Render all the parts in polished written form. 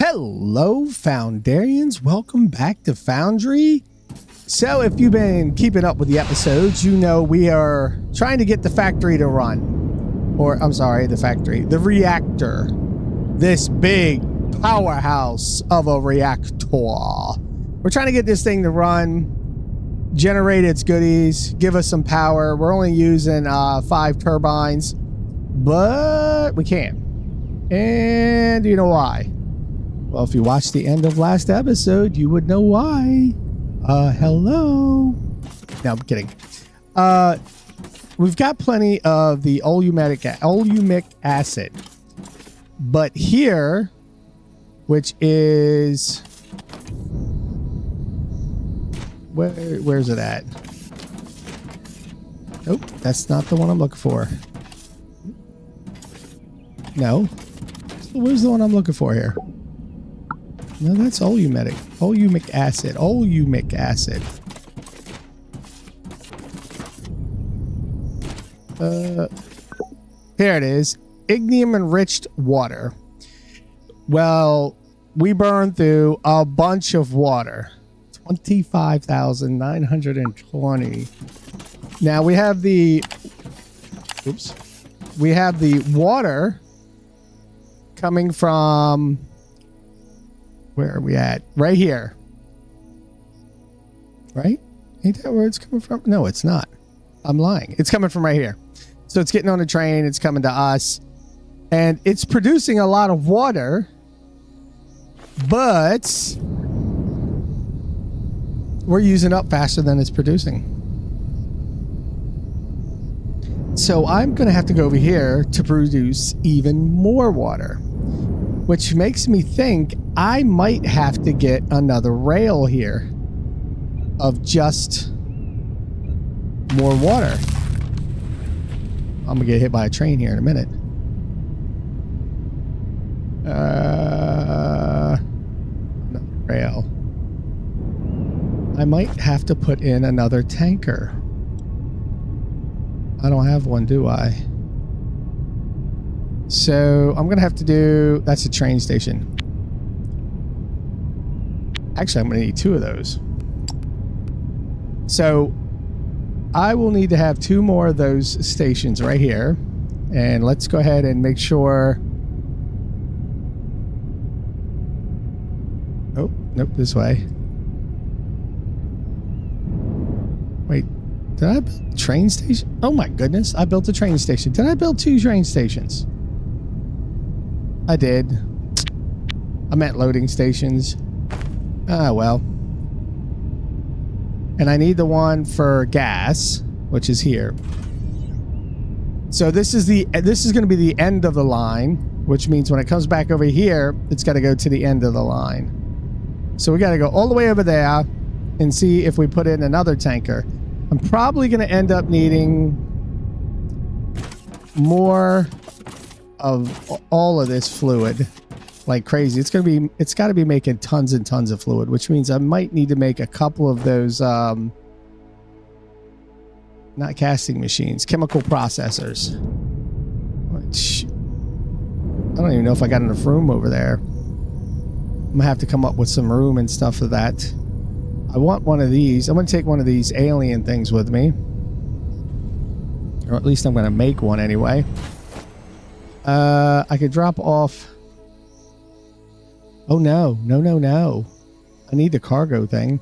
Hello, Foundarians. Welcome back to Foundry. So if you've been keeping up with the episodes, you know we are trying to get the factory to run. Or, I'm sorry, the reactor. This big powerhouse of a reactor. We're trying to get this thing to run, generate its goodies, give us some power. We're only using 5 turbines, but we can. And you know why? Well, if you watched the end of last episode, you would know why. Hello. No, I'm kidding. We've got plenty of the olumic acid. But here, which is... Where's it at? Nope, that's not the one I'm looking for. No. Where's the one I'm looking for here? No, that's olumic acid. Olumic acid. Here it is. Ignium Enriched Water. Well, we burned through a bunch of water. 25,920. Now we have the... Oops. We have the water coming from... Where are we at? Right here. Right? Ain't that where it's coming from? No, it's not. I'm lying. It's coming from right here. So it's getting on a train. It's coming to us. And it's producing a lot of water. But we're using up faster than it's producing. So I'm going to have to go over here to produce even more water. Which makes me think I might have to get another rail here of just more water. I'm gonna get hit by a train here in a minute. Another rail. I might have to put in another tanker. I don't have one, do I? So I'm gonna have to do... That's a train station. Actually, I'm gonna need 2 of those. So I will need to have 2 more of those stations right here. And let's go ahead and make sure... Oh, nope, this way. Wait, did I build a train station? Oh my goodness, I built a train station. Did I build 2 train stations? I did. I meant loading stations. Ah, well. And I need the one for gas, which is here. So this is going to be the end of the line, which means when it comes back over here, it's got to go to the end of the line. So we got to go all the way over there and see if we put in another tanker. I'm probably going to end up needing more of all of this fluid like crazy. It's got to be making tons and tons of fluid, which means I might need to make a couple of those not casting machines, chemical processors, which I don't even know if I got enough room over there. I'm gonna have to come up with some room and stuff for that. I want one of these. I'm gonna take one of these alien things with me, or at least I'm gonna make one anyway. I could drop off... Oh, no. No. I need the cargo thing.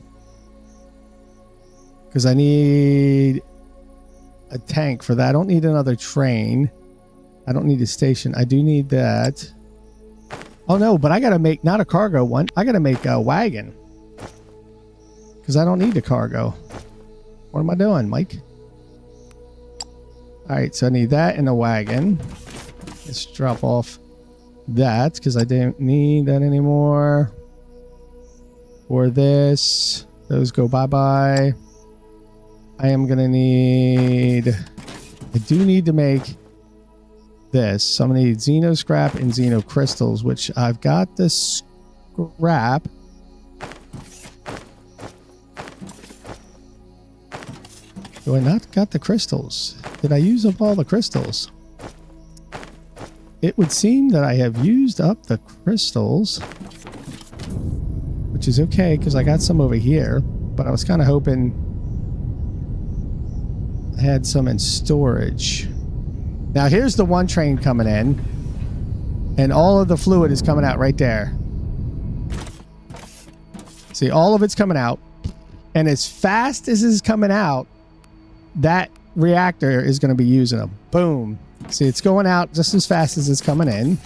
Because I need a tank for that. I don't need another train. I don't need a station. I do need that. Oh, no, but I got to make not a cargo one. I got to make a wagon. Because I don't need the cargo. What am I doing, Mike? All right, so I need that and a wagon. Let's drop off that because I don't need that anymore. For this, those go bye-bye. I am going to need... I do need to make this. So I'm going to need xeno scrap and xeno crystals, which I've got the scrap. Do I not got the crystals? Did I use up all the crystals? It would seem that I have used up the crystals. which is okay because I got some over here, but I was kind of hoping I had some in storage. Now here's the one train coming in, and all of the fluid is coming out right there. See, all of it's coming out, and as fast as it's coming out, that reactor is going to be using them. Boom. See, it's going out just as fast as it's coming in.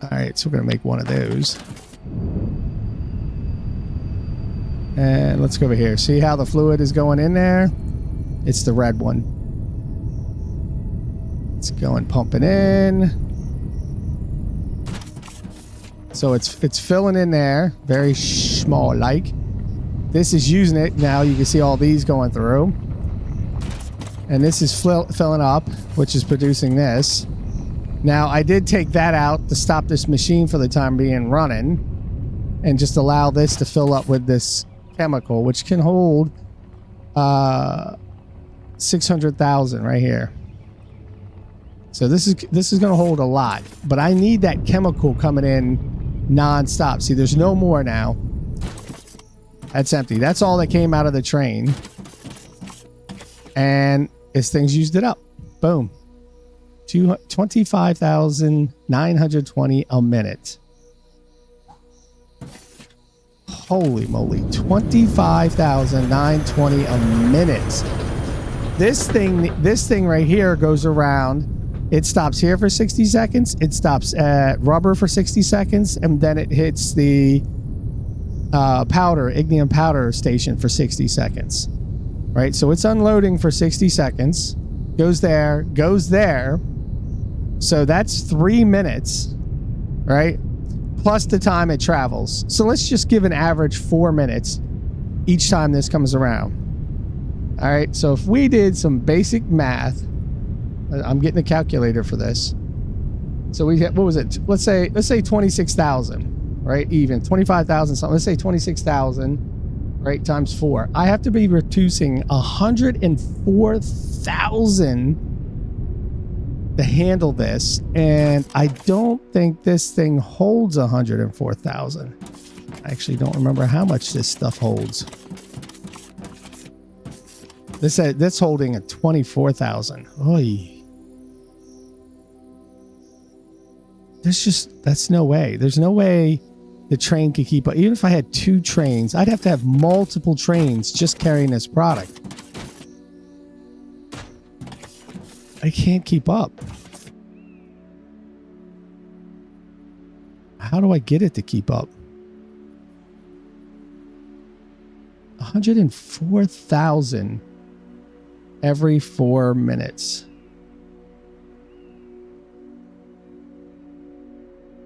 All right, so we're going to make one of those. And let's go over here. See how the fluid is going in there? It's the red one. It's going pumping in. So it's filling in there, very small like. This is using it. Now you can see all these going through. And this is filling up, which is producing this. Now I did take that out to stop this machine for the time being running and just allow this to fill up with this chemical, which can hold 600,000 right here. So this is going to hold a lot, but I need that chemical coming in non-stop. See, there's no more now. That's empty. That's all that came out of the train. And this thing's used it up. Boom. 25,920 a minute. Holy moly. 25,920 a minute. This thing right here goes around. It stops here for 60 seconds. It stops at rubber for 60 seconds. And then it hits the Ignium powder station for 60 seconds. Right? So it's unloading for 60 seconds. Goes there. Goes there. So that's 3 minutes. Right? Plus the time it travels. So let's just give an average 4 minutes each time this comes around. All right, so if we did some basic math, I'm getting a calculator for this. So we get, what was it? Let's say 26,000, right? Even 25,000 something. Let's say 26,000, right? Times 4. I have to be reducing 104,000 to handle this, and I don't think this thing holds 104,000. I actually don't remember how much this stuff holds. That's holding a 24,000. Oy. That's no way. There's no way the train could keep up. Even if I had 2 trains, I'd have to have multiple trains just carrying this product. I can't keep up. How do I get it to keep up? 104,000 every 4 minutes.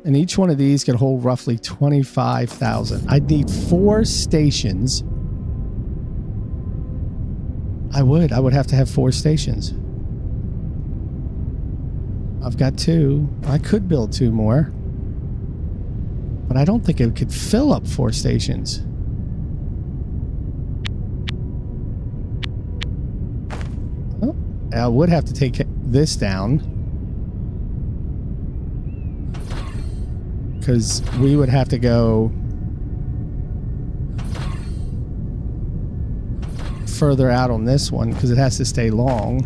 And each one of these could hold roughly 25,000. I'd need 4 stations. I would have to have 4 stations. I've got 2. I could build 2 more. But I don't think it could fill up 4 stations. Oh, I would have to take this down. Because we would have to go further out on this one because it has to stay long.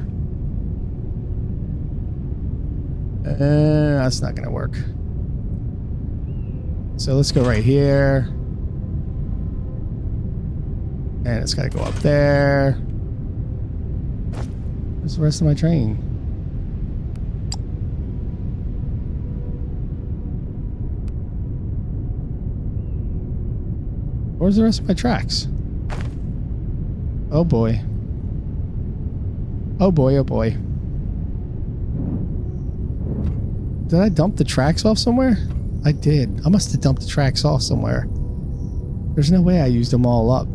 That's not going to work. So let's go right here. And it's got to go up there. Where's the rest of my train? Where's the rest of my tracks? Oh boy. Oh boy, oh boy. Did I dump the tracks off somewhere? I did. I must have dumped the tracks off somewhere. There's no way I used them all up.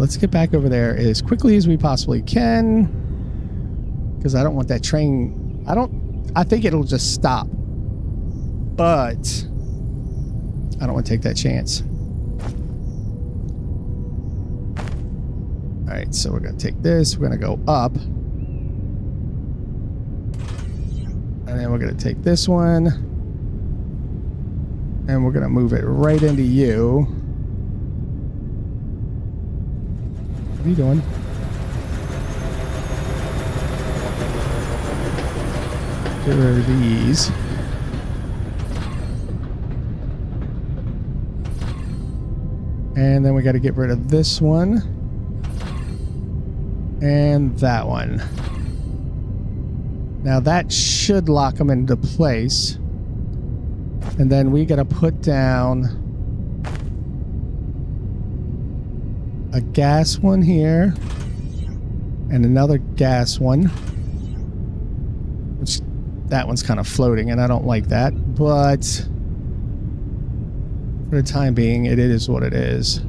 Let's get back over there as quickly as we possibly can. Because I don't want that train... I think it'll just stop. But I don't want to take that chance. Alright, so we're going to take this. We're going to go up. And then we're going to take this one. And we're going to move it right into you. What are you doing? Get rid of these. And then we got to get rid of this one. And that one. Now that should lock them into place. And then we got to put down a gas one here. And another gas one. Which, that one's kind of floating and I don't like that. But for the time being, it is what it is.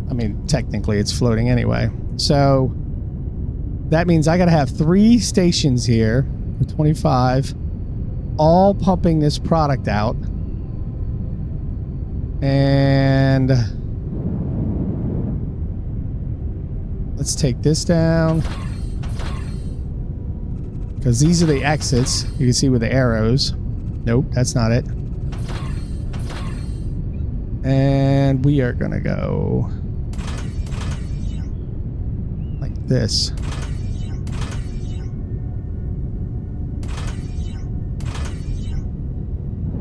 I mean, technically it's floating anyway. So that means I got to have 3 stations here for 25, all pumping this product out. And let's take this down, because these are the exits. You can see with the arrows. Nope, that's not it. And we are gonna go like this.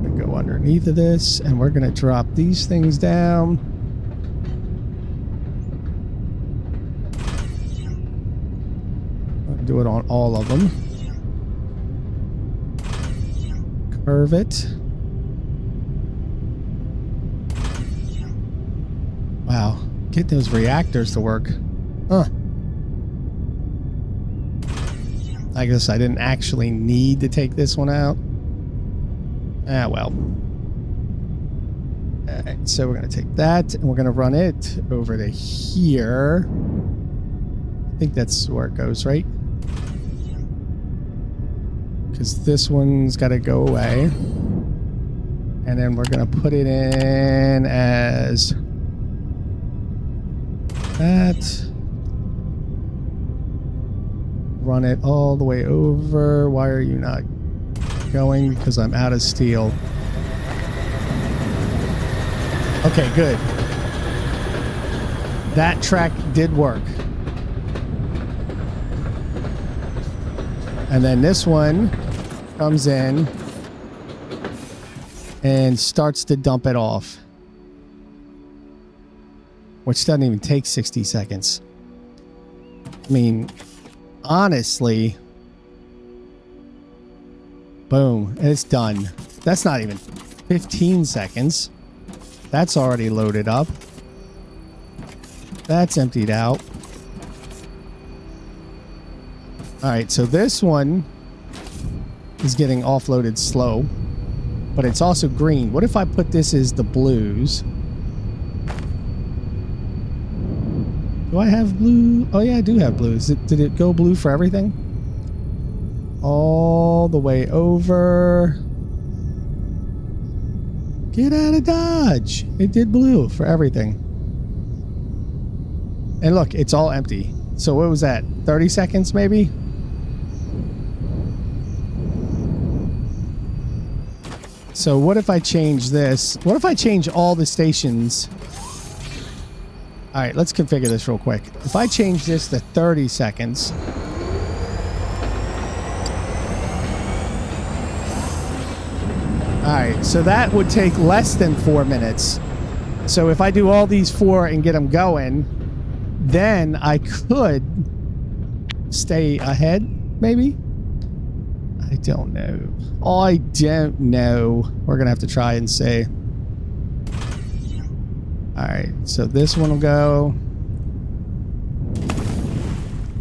Gonna go underneath of this, and we're gonna drop these things down. I'll do it on all of them. Curve it. Wow, get those reactors to work. Huh. I guess I didn't actually need to take this one out. Ah, well. Alright, so we're going to take that and we're going to run it over to here. I think that's where it goes, right? Because this one's got to go away. And then we're going to put it in as that. Run it all the way over. Why are you not going? Because I'm out of steel. Okay, good. That track did work. And then this one comes in and starts to dump it off, which doesn't even take 60 seconds. I mean, honestly, boom, and it's done. That's not even 15 seconds. That's already loaded up. That's emptied out. All right, so this one is getting offloaded slow, but it's also green. What if I put this as the blues? Do I have blue? Oh yeah, I do have blues. Did it go blue for everything? All the way over. Get out of Dodge. It did blue for everything. And look, it's all empty. So what was that? 30 seconds maybe? So what if I change this? What if I change all the stations? All right, let's configure this real quick. If I change this to 30 seconds. All right, so that would take less than 4 minutes. So if I do all these 4 and get them going, then I could stay ahead, maybe? I don't know. I don't know. We're going to have to try and see. Alright, so this one will go.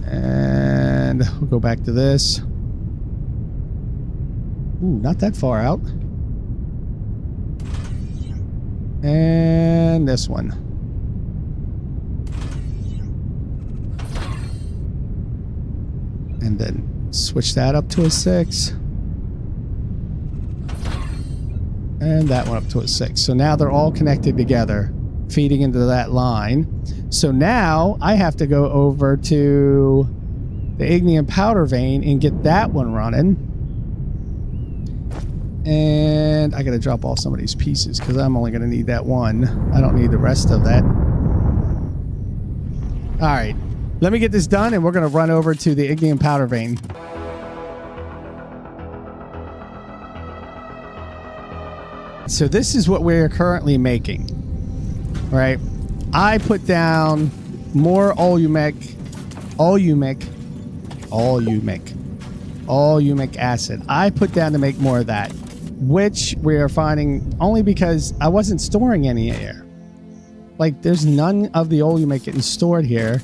And we'll go back to this. Ooh, not that far out. And this one. And then switch that up to a 6. And that one up to a 6. So now they're all connected together, feeding into that line. So now I have to go over to the ignium powder vein and get that one running. And I got to drop off some of these pieces because I'm only going to need that one. I don't need the rest of that. All right. Let me get this done and we're going to run over to the ignium powder vein. So this is what we're currently making, right? I put down more olumic acid. I put down to make more of that, which we are finding only because I wasn't storing any air. Like, there's none of the olumic getting stored here,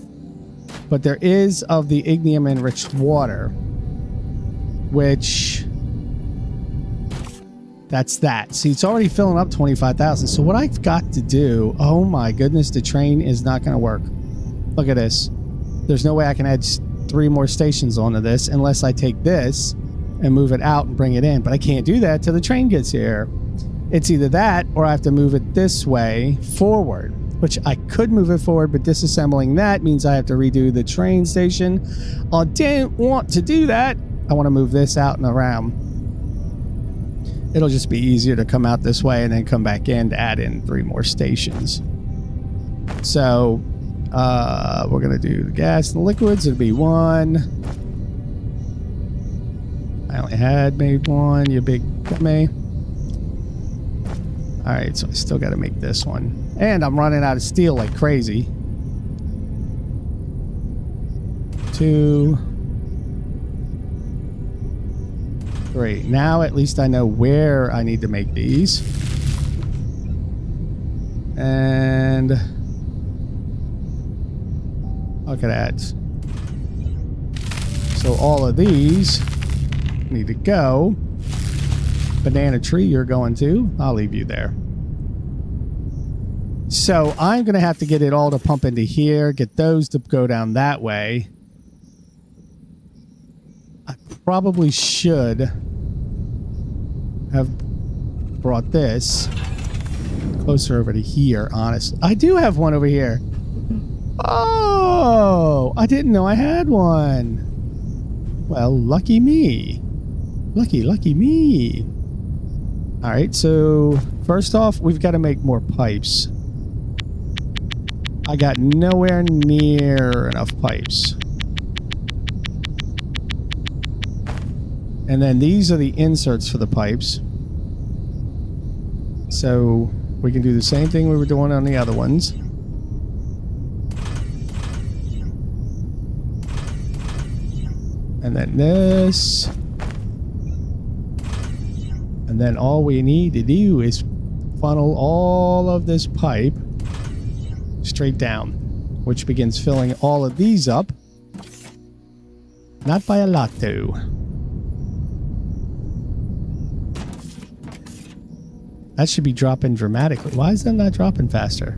but there is of the Ignium Enriched Water, which... that's that. See, it's already filling up 25,000. So what I've got to do... oh my goodness, the train is not going to work. Look at this. There's no way I can add 3 more stations onto this unless I take this and move it out and bring it in. But I can't do that till the train gets here. It's either that or I have to move it this way forward, which I could move it forward, but disassembling that means I have to redo the train station. I don't want to do that. I want to move this out and around. It'll just be easier to come out this way and then come back in to add in 3 more stations. So we're going to do the gas and the liquids. It'll be 1. I only had made 1, you big dummy. All right, so I still got to make this one. And I'm running out of steel like crazy. 2, 3. Now at least I know where I need to make these. And look at that. So all of these need to go. Banana tree, you're going to. I'll leave you there. So I'm going to have to get it all to pump into here, get those to go down that way. I probably should have brought this closer over to here, honestly. I do have one over here. Oh, I didn't know I had one. Well, lucky me. Lucky me. All right, so first off, we've got to make more pipes. I got nowhere near enough pipes. And then these are the inserts for the pipes. So we can do the same thing we were doing on the other ones. And then this. And then all we need to do is funnel all of this pipe straight down, which begins filling all of these up. Not by a lot, though. That should be dropping dramatically. Why is that not dropping faster?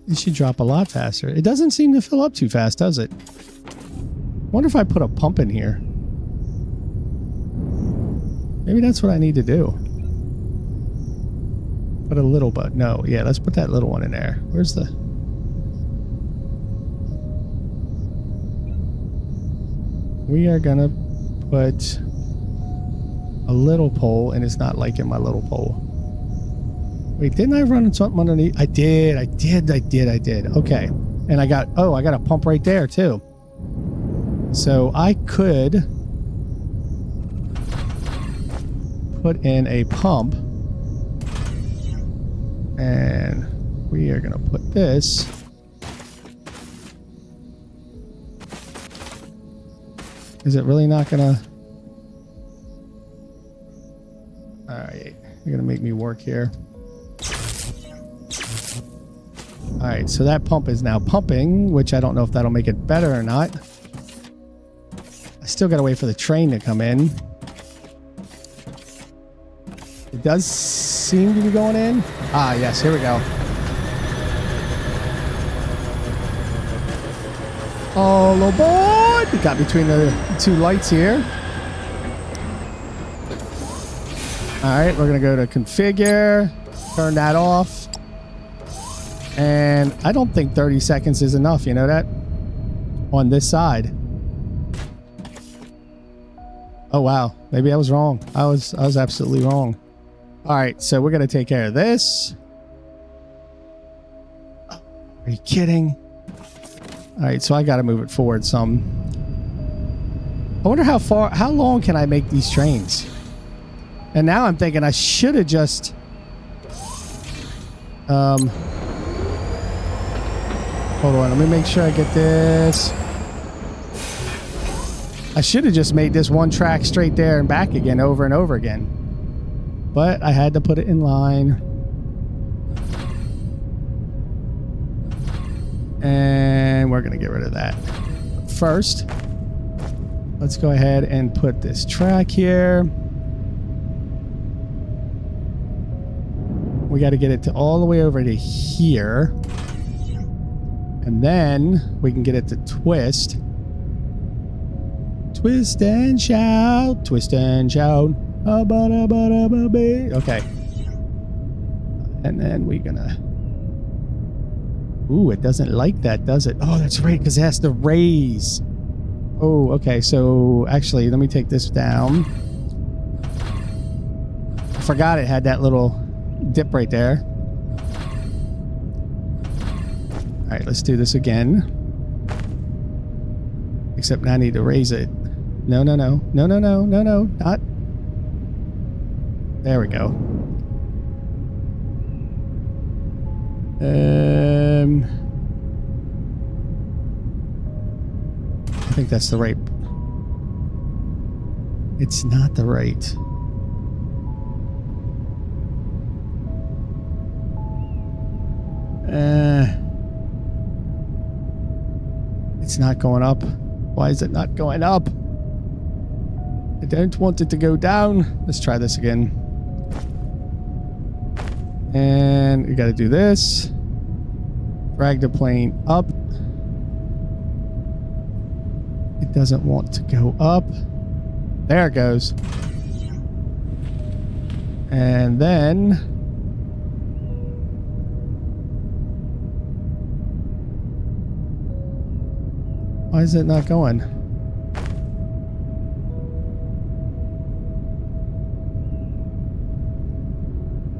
It should drop a lot faster. It doesn't seem to fill up too fast, does it? Wonder if I put a pump in here. Maybe that's what I need to do. Put a little bit. No, yeah, let's put that little one in there. Where's the... we are gonna put a little pole, and it's not liking my little pole. Wait, didn't I run something underneath? I did. Okay. And I got a pump right there too. So I could put in a pump, and we are going to put this is it really not going to... all right, you're going to make me work here. All right, so that pump is now pumping, which I don't know if that'll make it better or not. I still got to wait for the train to come in. It does seem to be going in. Ah, yes, here we go. All aboard! We got between the two lights here. All right, we're going to go to configure, turn that off. And I don't think 30 seconds is enough, you know that? on this side. Oh wow, maybe I was wrong. I was absolutely wrong. All right, so we're gonna take care of this. Are you kidding? All right, so I gotta move it forward some. I wonder how long can I make these trains? And now I'm thinking I should have just hold on, let me make sure I get this. I should have just made this one track straight there and back again over and over again. But I had to put it in line. And we're going to get rid of that. First, let's go ahead and put this track here. We got to get it to all the way over to here. And then we can get it to twist. Twist and shout. Twist and shout. Okay. And then we're gonna... Ooh, it doesn't like that, does it? Oh, that's right, because it has to raise. Oh, okay. So, actually, let me take this down. I forgot it had that little dip right there. All right, let's do this again. Except now I need to raise it. No, no, no. No, no, no. No, no. Not. There we go. I think that's the right... It's not the right... It's not going up. Why is it not going up? I don't want it to go down. Let's try this again. And we got to do this. Drag the plane up. It doesn't want to go up. There it goes. And then... Why is it not going?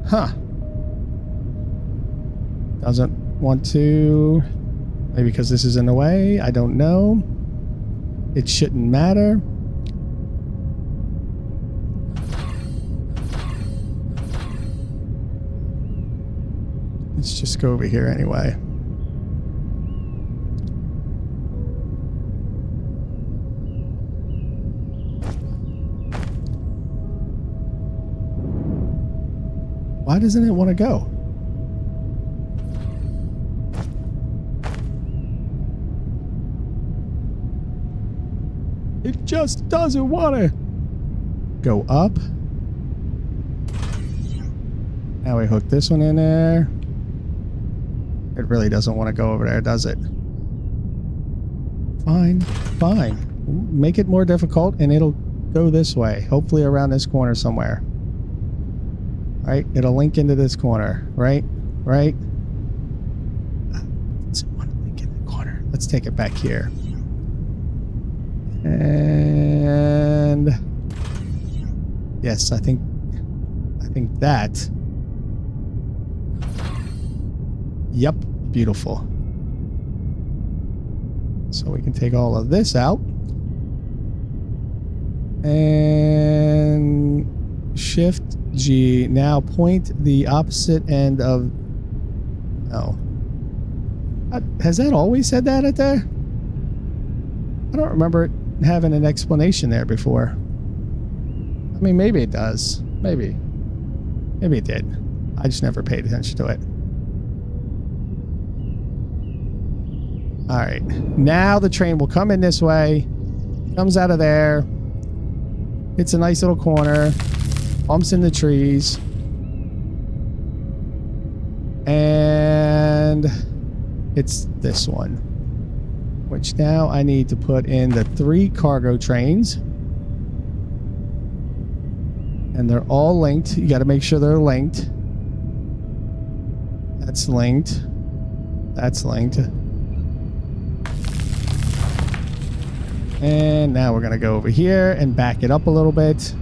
Huh. Doesn't want to. Maybe because this is in the way. I don't know. It shouldn't matter. Let's just go over here anyway. Why doesn't it want to go? It just doesn't want to go up. Now we hook this one in there. It really doesn't want to go over there, does it? Fine, fine. Make it more difficult and it'll go this way. Hopefully around this corner somewhere. Right, it'll link into this corner, right? Right? Doesn't want to link in the corner. Let's take it back here. And yes, I think that. Yep, beautiful. So we can take all of this out. And Shift G. Now point the opposite end of... Oh. Has that always said that at there? I don't remember it having an explanation there before. I mean, maybe it does. Maybe. Maybe it did. I just never paid attention to it. Alright. Now the train will come in this way. Comes out of there. Hits a nice little corner. Bumps in the trees. And it's this one. Which now I need to put in the 3 cargo trains. And they're all linked. You got to make sure they're linked. That's linked. That's linked. And now we're going to go over here and back it up a little bit.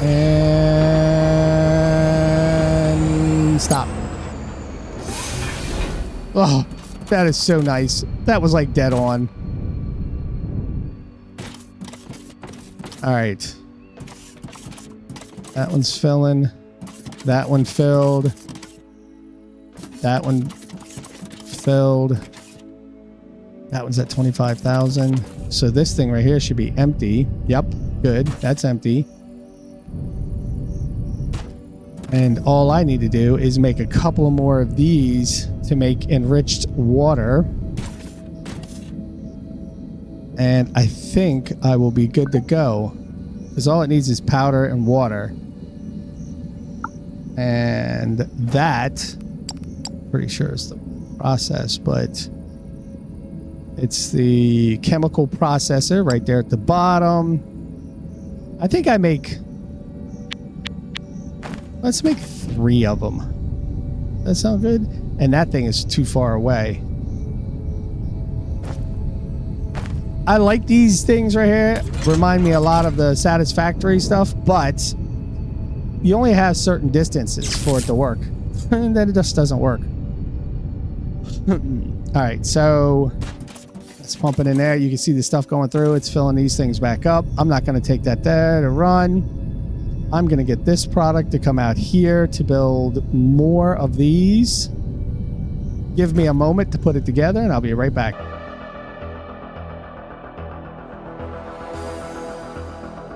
And stop. Oh, that is so nice. That was like dead on. All right. That one's filling. That one filled. That one filled. That one's at 25,000. So this thing right here should be empty. Yep, good. That's empty. And all I need to do is make a couple more of these to make enriched water. And I think I will be good to go. Because all it needs is powder and water. And that, pretty sure is the process, but it's the chemical processor right there at the bottom. I think I make... Let's make 3 of them. That sound good? And that thing is too far away. I like these things right here. Remind me a lot of the Satisfactory stuff, but you only have certain distances for it to work. And then it just doesn't work. All right, so let's pump it in there. You can see the stuff going through. It's filling these things back up. I'm not going to take that there to run. I'm going to get this product to come out here to build more of these. Give me a moment to put it together, and I'll be right back.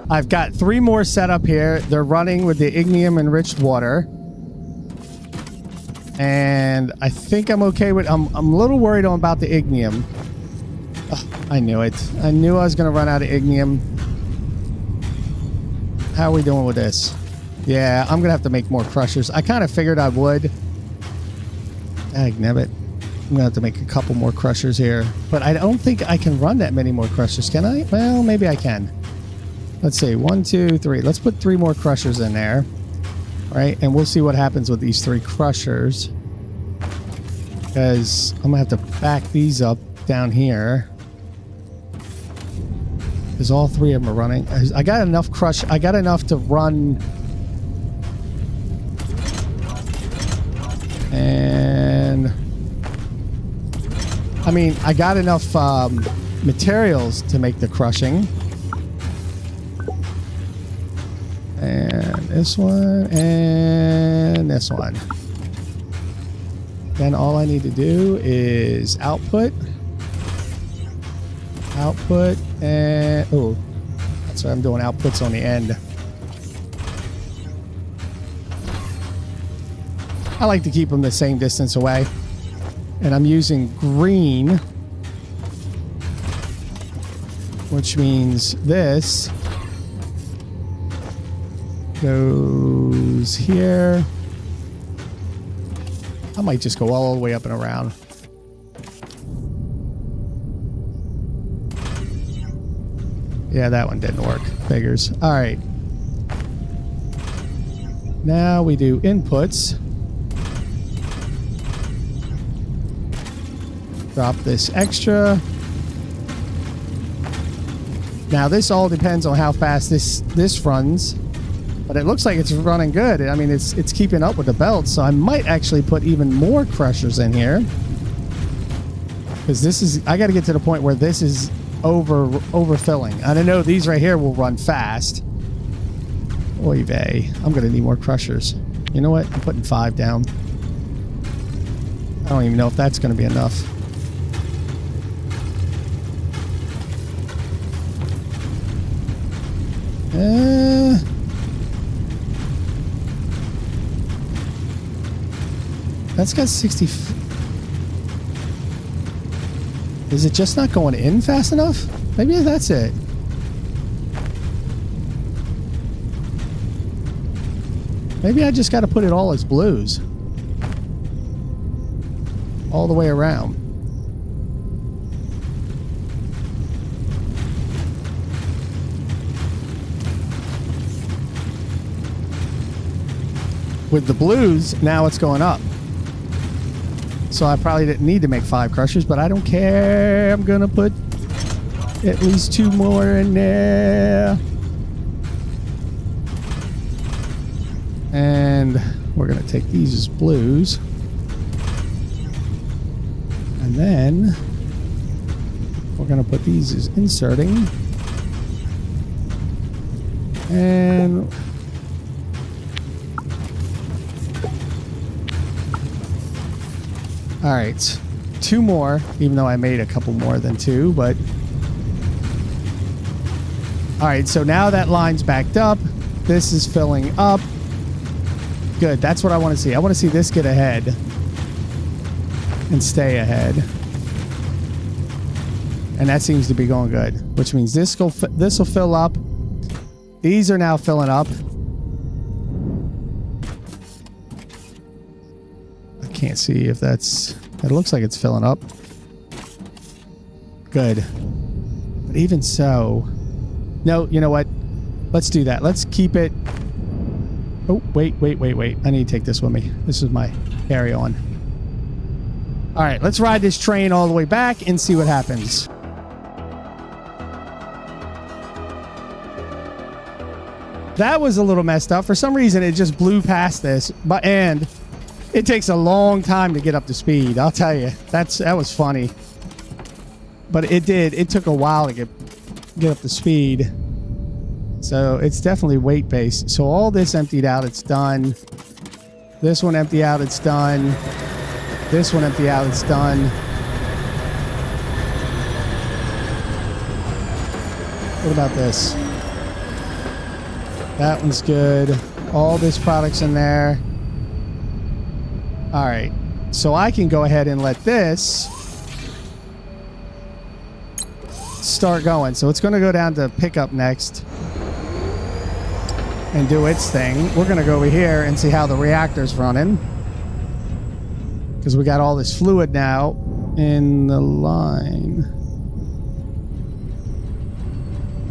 I've got 3 more set up here. They're running with the Ignium Enriched Water. And I think I'm okay with... I'm a little worried about the Ignium. Ugh, I knew it. I knew I was going to run out of Ignium. How are we doing with this? Yeah, I'm going to have to make more crushers. I kind of figured I would. Dagnabbit. I'm going to have to make a couple more crushers here. But I don't think I can run that many more crushers, can I? Well, maybe I can. Let's see. 1, 2, 3. Let's put 3 more crushers in there. All right, and we'll see what happens with these 3 crushers. Because I'm going to have to back these up down here. Because all 3 of them are running. I got enough crush. I got enough to run. And I mean, I got enough materials to make the crushing. And this one and this one. Then all I need to do is output. Output and... Oh, that's why I'm doing outputs on the end. I like to keep them the same distance away. And I'm using green, which means this goes here. I might just go all the way up and around. Yeah, that one didn't work. Figures. All right. Now we do inputs. Drop this extra. Now this all depends on how fast this runs, but it looks like it's running good. I mean, it's keeping up with the belt, so I might actually put even more crushers in here, because this is, I got to get to the point where this is overfilling. I don't know, these right here will run fast. Oy vey. I'm gonna need more crushers. You know what? I'm putting 5 down. I don't even know if that's gonna be enough. That's got 60. Is it just not going in fast enough? Maybe that's it. Maybe I just got to put it all as blues. All the way around. With the blues, now it's going up. So I probably didn't need to make 5 crushers, but I don't care. I'm gonna put at least 2 more in there. And we're gonna take these as blues. And then we're gonna put these as inserting. And all right, 2 more, even though I made a couple more than 2, but all right, so now that line's backed up. This is filling up. Good, that's what I want to see. I want to see this get ahead and stay ahead. And that seems to be going good, which means this will fill up. These are now filling up. I can't see if that's... It looks like it's filling up. Good. But even so... No, you know what? Let's do that. Let's keep it... Oh, wait. I need to take this with me. This is my carry-on. All right, let's ride this train all the way back and see what happens. That was a little messed up. For some reason, it just blew past this. And it takes a long time to get up to speed. I'll tell you. That was funny. But it did. It took a while to get up to speed. So it's definitely weight based. So all this emptied out, it's done. This one empty out, it's done. This one empty out, it's done. What about this? That one's good. All this product's in there. All right. So I can go ahead and let this start going. So it's going to go down to pickup next and do its thing. We're going to go over here and see how the reactor's running, because we got all this fluid now in the line.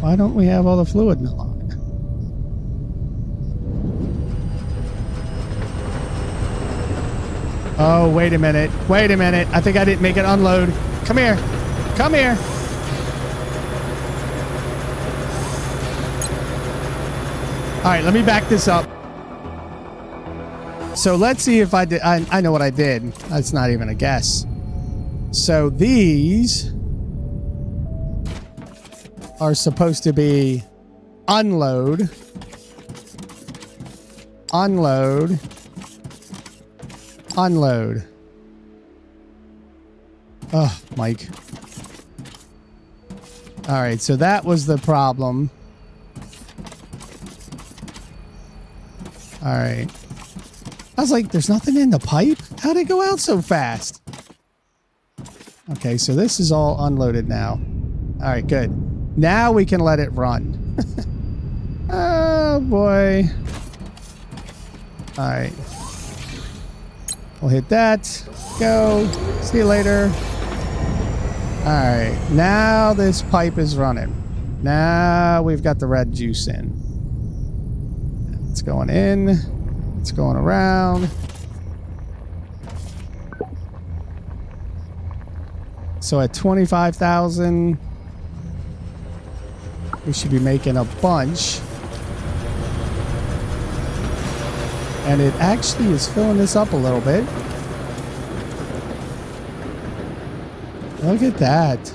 Why don't we have all the fluid in the line? Oh, wait a minute. Wait a minute. I think I didn't make it unload. Come here. Come here. All right, let me back this up. So let's see if I did. I know what I did. That's not even a guess. So these are supposed to be unload, unload, unload. Oh, Mike. All right, so that was the problem. All right. I was like, there's nothing in the pipe? How'd it go out so fast? Okay, so this is all unloaded now. All right, good. Now we can let it run. Oh, boy. All right. We'll hit that. Go. See you later. All right. Now this pipe is running. Now we've got the red juice in. It's going in. It's going around. So at 25,000, we should be making a bunch. And it actually is filling this up a little bit. Look at that.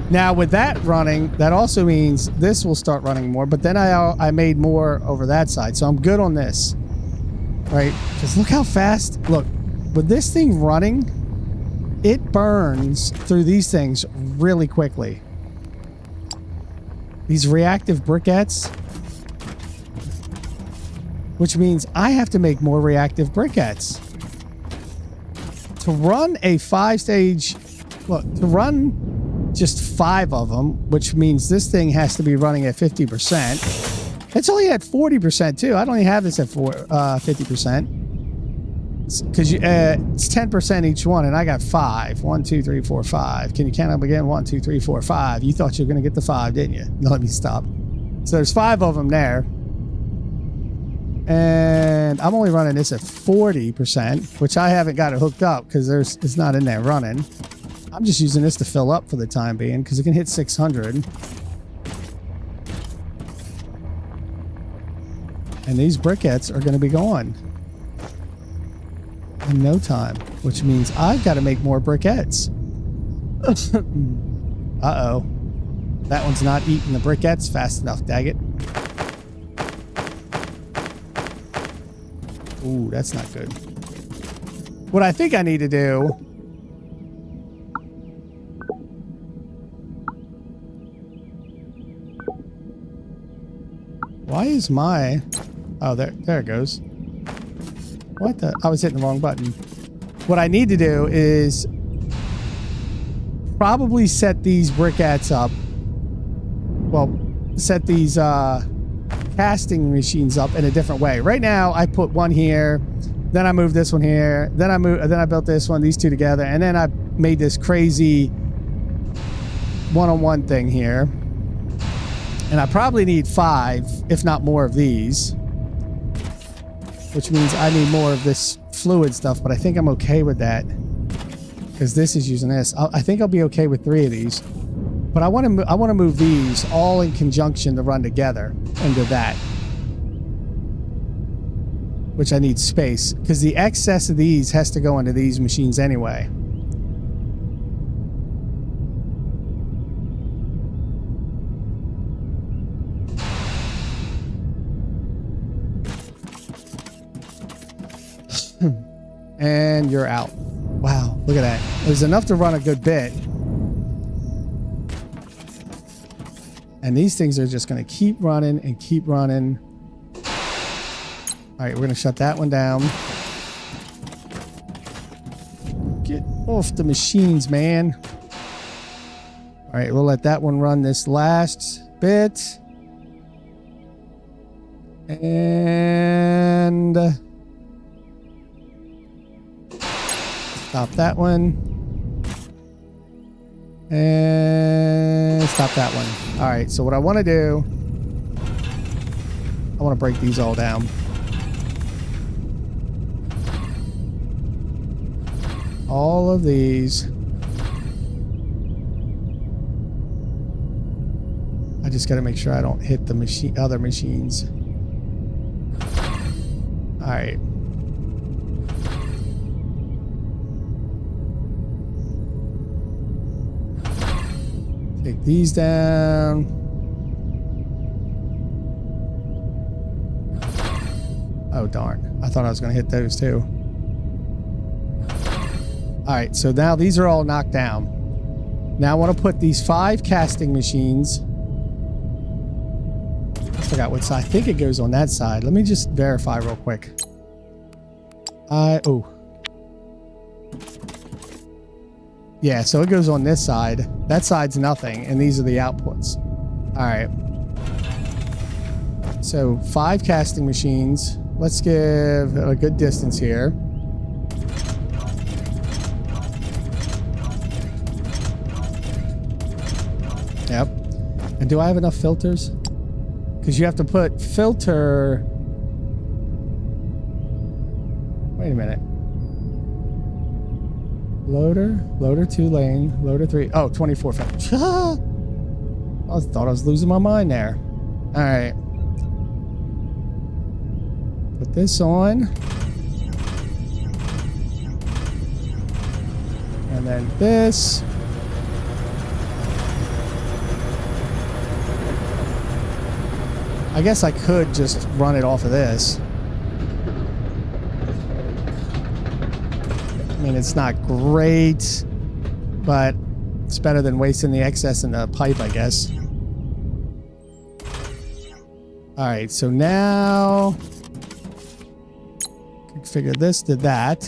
Now with that running, that also means this will start running more, but then I made more over that side, so I'm good on this. Right? Because look how fast, look, with this thing running, it burns through these things really quickly. These reactive briquettes, which means I have to make more reactive briquettes. To run a 5-stage, look, to run just 5 of them, which means this thing has to be running at 50%. It's only at 40% too. I don't even have this at 50%. Because it's 10% each one, and I got 5. 1, 2, 3, 4, 5. Can you count up again? 1, 2, 3, 4, 5. You thought you were going to get the 5, didn't you? No, let me stop. So there's 5 of them there. And And I'm only running this at 40%, which I haven't got it hooked up because it's not in there running. I'm just using this to fill up for the time being because it can hit 600. And these briquettes are going to be gone in no time, which means I've got to make more briquettes. Uh-oh. That one's not eating the briquettes fast enough, daggit. Ooh, that's not good. What I think I need to do... Why is my... Oh, there it goes. What the... I was hitting the wrong button. What I need to do is... probably set these briquettes up. Well, set these casting machines up in a different way. Right now, I put one here, then I moved this one here, then I built this one, these two together, and then I made this crazy one-on-one thing here. And I probably need 5, if not more of these, which means I need more of this fluid stuff, but I think I'm okay with that because this is using this. I think I'll be okay with 3 of these, but I want to move these all in conjunction to run together into that, which I need space because the excess of these has to go into these machines anyway. And you're out. Wow, look at that. It was enough to run a good bit. And these things are just going to keep running and keep running. All right, we're going to shut that one down. Get off the machines, man. All right, we'll let that one run this last bit. And... stop that one. And stop that one. All right, so what I want to do, I want to break these all down. All of these. I just got to make sure I don't hit the other machines. All right. Take these down. Oh, darn. I thought I was going to hit those too. All right, so now these are all knocked down. Now I want to put these 5 casting machines. I forgot what side. I think it goes on that side. Let me just verify real quick. Oh. Yeah, so it goes on this side. That side's nothing, and these are the outputs. All right. So 5 casting machines. Let's give a good distance here. Yep. And do I have enough filters? Because you have to put filter... Wait a minute. Loader 2 lane, loader 3. Oh, 24 filters. I thought I was losing my mind there. All right. Put this on. And then this. I guess I could just run it off of this. I mean, it's not great, but it's better than wasting the excess in the pipe, I guess. All right, so now configure this to that.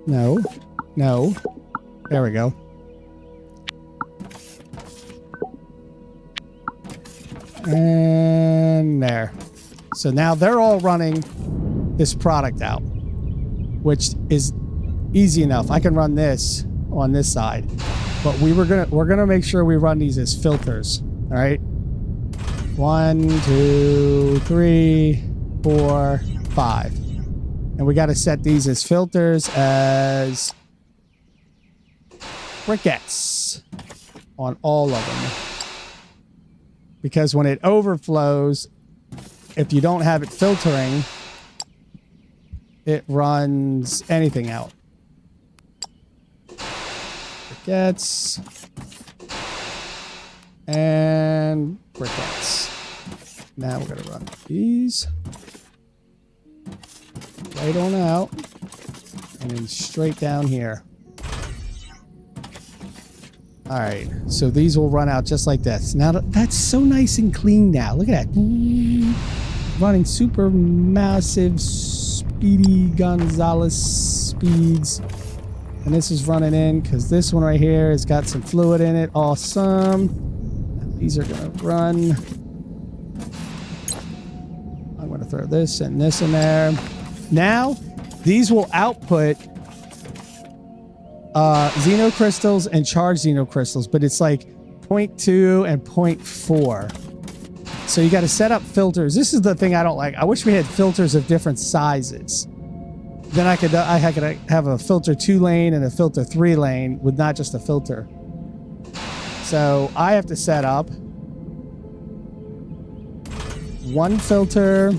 No. There we go. And there. So now they're all running this product out, which is easy enough. I can run this on this side. But we're gonna make sure we run these as filters. All right. 1, 2, 3, 4, 5. And we got to set these as filters as briquettes on all of them. Because when it overflows, if you don't have it filtering, it runs anything out. Briquettes and briquettes. Now we're going to run these right on out and then straight down here. All right, so these will run out just like this. Now that's so nice and clean now. Look at that. Running super massive, speedy Gonzalez speeds. And this is running in because this one right here has got some fluid in it. Awesome. These are going to run. I'm going to throw this and this in there. Now, these will output xeno crystals and charged xeno crystals, but it's like 0.2 and 0.4. So you got to set up filters. This is the thing I don't like. I wish we had filters of different sizes. Then I could have a filter 2 lane and a filter 3 lane with not just a filter. So I have to set up one filter.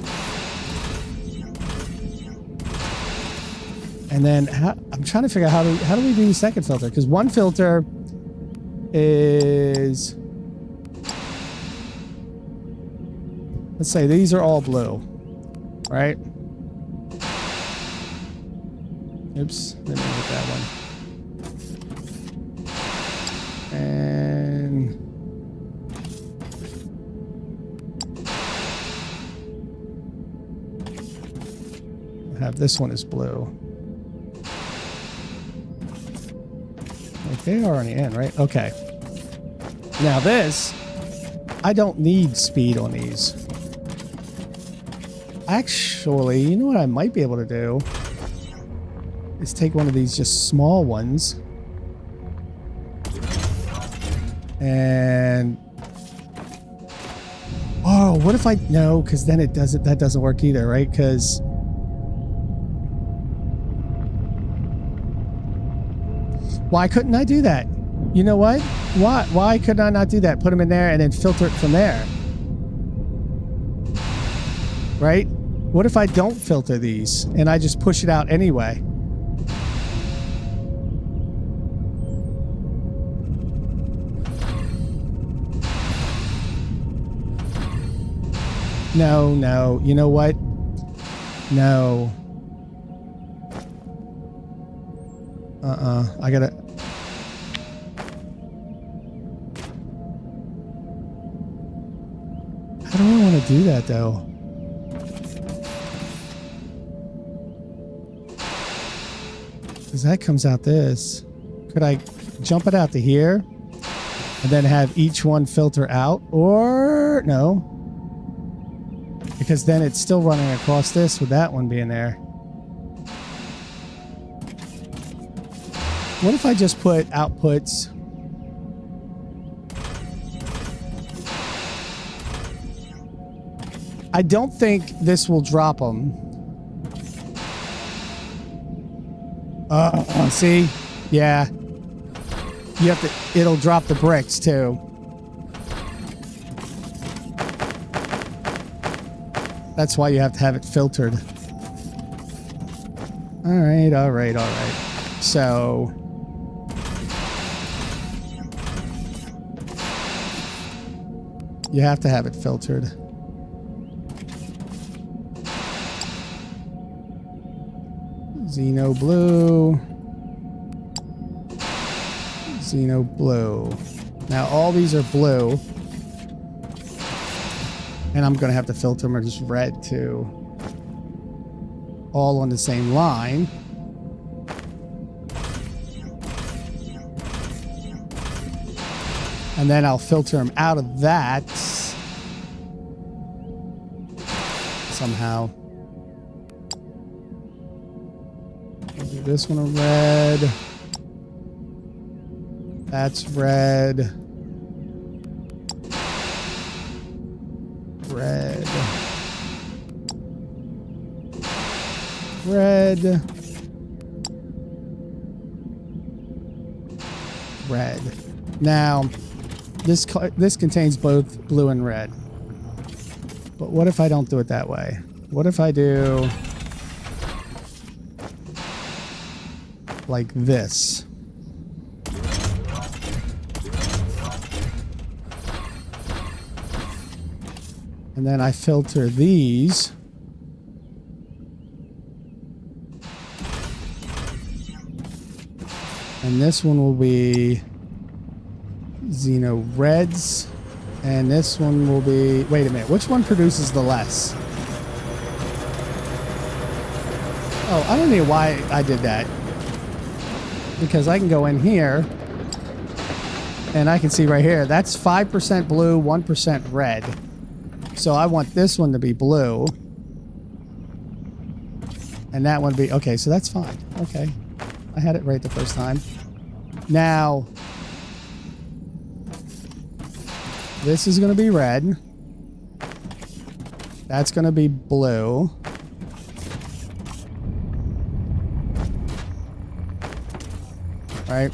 And then I'm trying to figure out how do we do the second filter? Because one filter is, let's say these are all blue, right? Oops, didn't hit that one. And I'll have this one as blue. They are already in, right? Okay. Now this, I don't need speed on these. Actually, you know what I might be able to do? Is take one of these just small ones. And... oh, what if I... no, because then it doesn't... that doesn't work either, right? Because... why couldn't I do that? You know what? Why could I not do that? Put them in there and then filter it from there. Right? What if I don't filter these and I just push it out anyway? No, no. You know what? No. I gotta... how do I want to do that, though? Because that comes out this. Could I jump it out to here? And then have each one filter out? Or... no. Because then it's still running across this with that one being there. What if I just put outputs? I don't think this will drop them. See? Yeah. You have to, it'll drop the bricks too. That's why you have to have it filtered. All right, all right, all right. So... you have to have it filtered. Xeno blue. Xeno blue. Now all these are blue. And I'm going to have to filter them as red too. All on the same line. And then I'll filter them out of that somehow. I'll do this one a red. That's red. Red. Red. Red. Now, this contains both blue and red. But what if I don't do it that way? What if I do like this? And then I filter these. And this one will be xeno reds. And this one will be... Wait a minute. Which one produces the less? Oh, I don't know why I did that. Because I can go in here. And I can see right here. That's 5% blue, 1% red. So I want this one to be blue. And that one be... Okay, so that's fine. Okay. I had it right the first time. Now... This is going to be red. That's going to be blue. Right?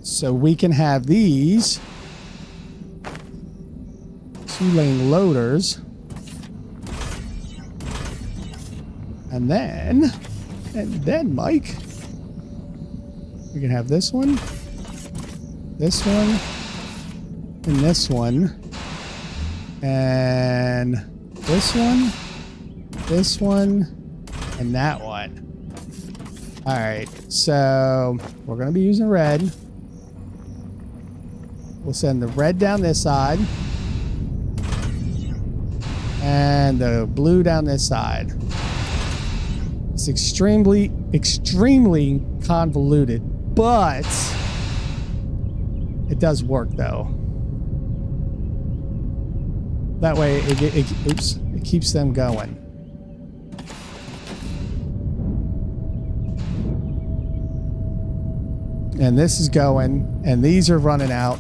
So we can have these 2-lane loaders. And then, Mike, we can have this one, and this one, and this one, and that one. All right, so we're going to be using red. We'll send the red down this side, and the blue down this side. It's extremely convoluted, but it does work though. That way it keeps them going. And this is going, and these are running out.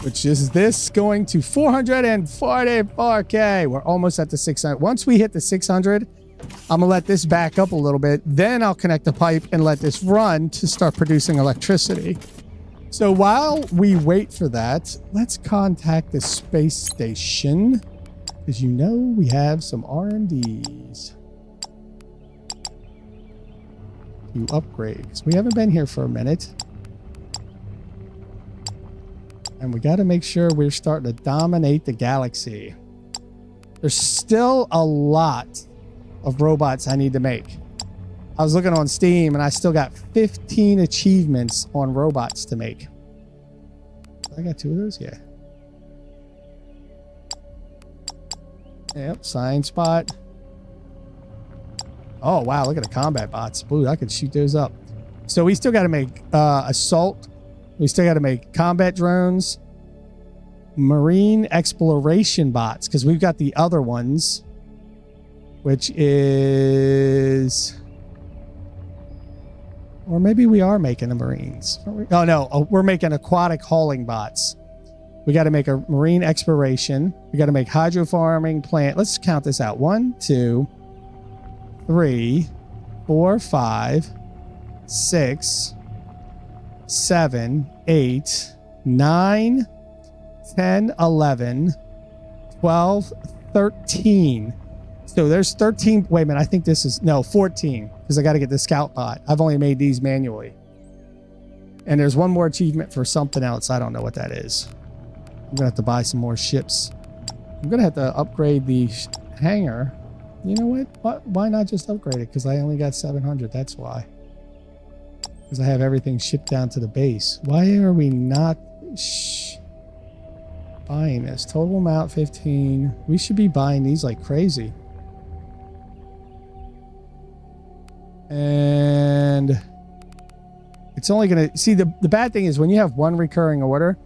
Which is this going to 444K. We're almost at the 600. Once we hit the 600, I'm gonna let this back up a little bit. Then I'll connect the pipe and let this run to start producing electricity. So while we wait for that, let's contact the space station, because you know we have some R&Ds to upgrade. Because we haven't been here for a minute. And we got to make sure we're starting to dominate the galaxy. There's still a lot of robots I need to make. I was looking on Steam and I still got 15 achievements on robots to make. I got 2 of those, yeah. Yep, sign spot. Oh, wow, look at the combat bots. Ooh, I could shoot those up. So we still got to make assault. We still got to make combat drones. Marine exploration bots, because we've got the other ones, which is... Or maybe we are making the Marines. Oh, no. We're making aquatic hauling bots. We got to make a marine exploration. We got to make hydro farming plant. Let's count this out. 1, 2, 3, 4, 5, 6, 7, 8, 9, 10, 11, 12, 13. So there's 13. Wait a minute. I think this is... No, 14. Because I got to get the scout bot. I've only made these manually. And there's one more achievement for something else. I don't know what that is. I'm going to have to buy some more ships. I'm going to have to upgrade the hangar. You know what? Why not just upgrade it? Because I only got 700. That's why. Because I have everything shipped down to the base. Why are we not buying this? Total amount 15. We should be buying these like crazy. And it's only going to... See, the bad thing is when you have one recurring order,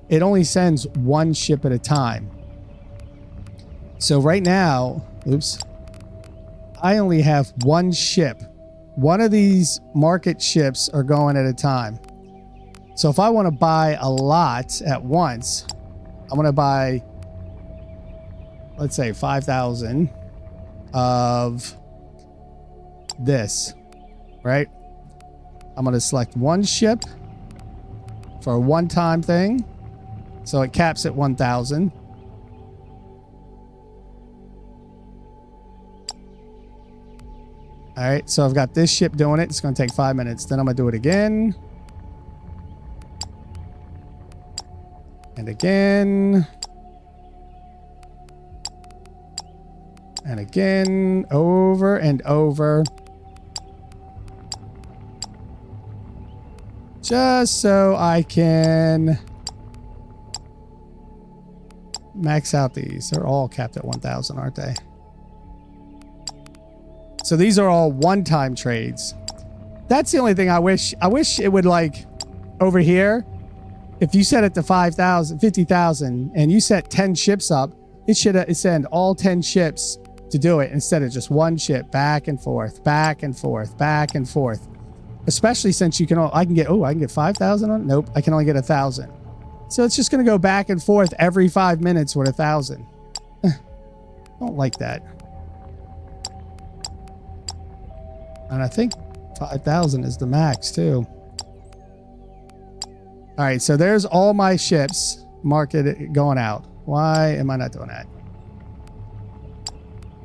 it only sends one ship at a time. So right now, oops, I only have one ship one of these market ships are going at a time. So if I want to buy a lot at once, I'm going to buy, let's say 5,000 of this, right? I'm going to select one ship for a one-time thing. So it caps at 1,000. All right, so I've got this ship doing it. It's going to take 5 minutes. Then I'm going to do it again. And again. And again. Over and over. Just so I can max out these. They're all capped at 1,000, aren't they? So these are all one-time trades. That's the only thing I wish it would, like, over here, if you set it to 5,000, 50,000 and you set 10 ships up, it should send all 10 ships to do it instead of just one ship back and forth, back and forth, back and forth. Especially since you can, I can get 5,000 on it. Nope, I can only get 1,000. So it's just going to go back and forth every 5 minutes with 1,000. Don't like that. And I think 5,000 is the max too. All right, so there's all my ships market going out. Why am I not doing that?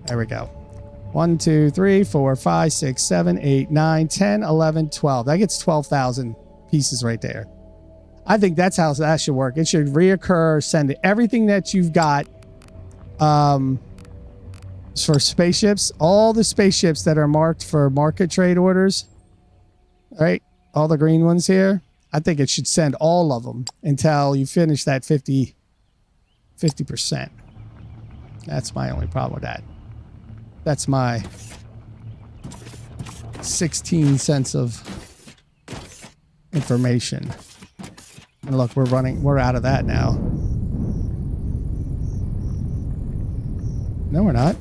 There we go. 1, 2, 3, 4, 5, 6, 7, 8, 9, 10, 11, 12. That gets 12,000 pieces right there. I think that's how that should work. It should reoccur, send everything that you've got for spaceships, all the spaceships that are marked for market trade orders, right? All the green ones here. I think it should send all of them until you finish that 50%. That's my only problem with that. That's my 16 cents of information. And look, we're out of that now. No, we're not.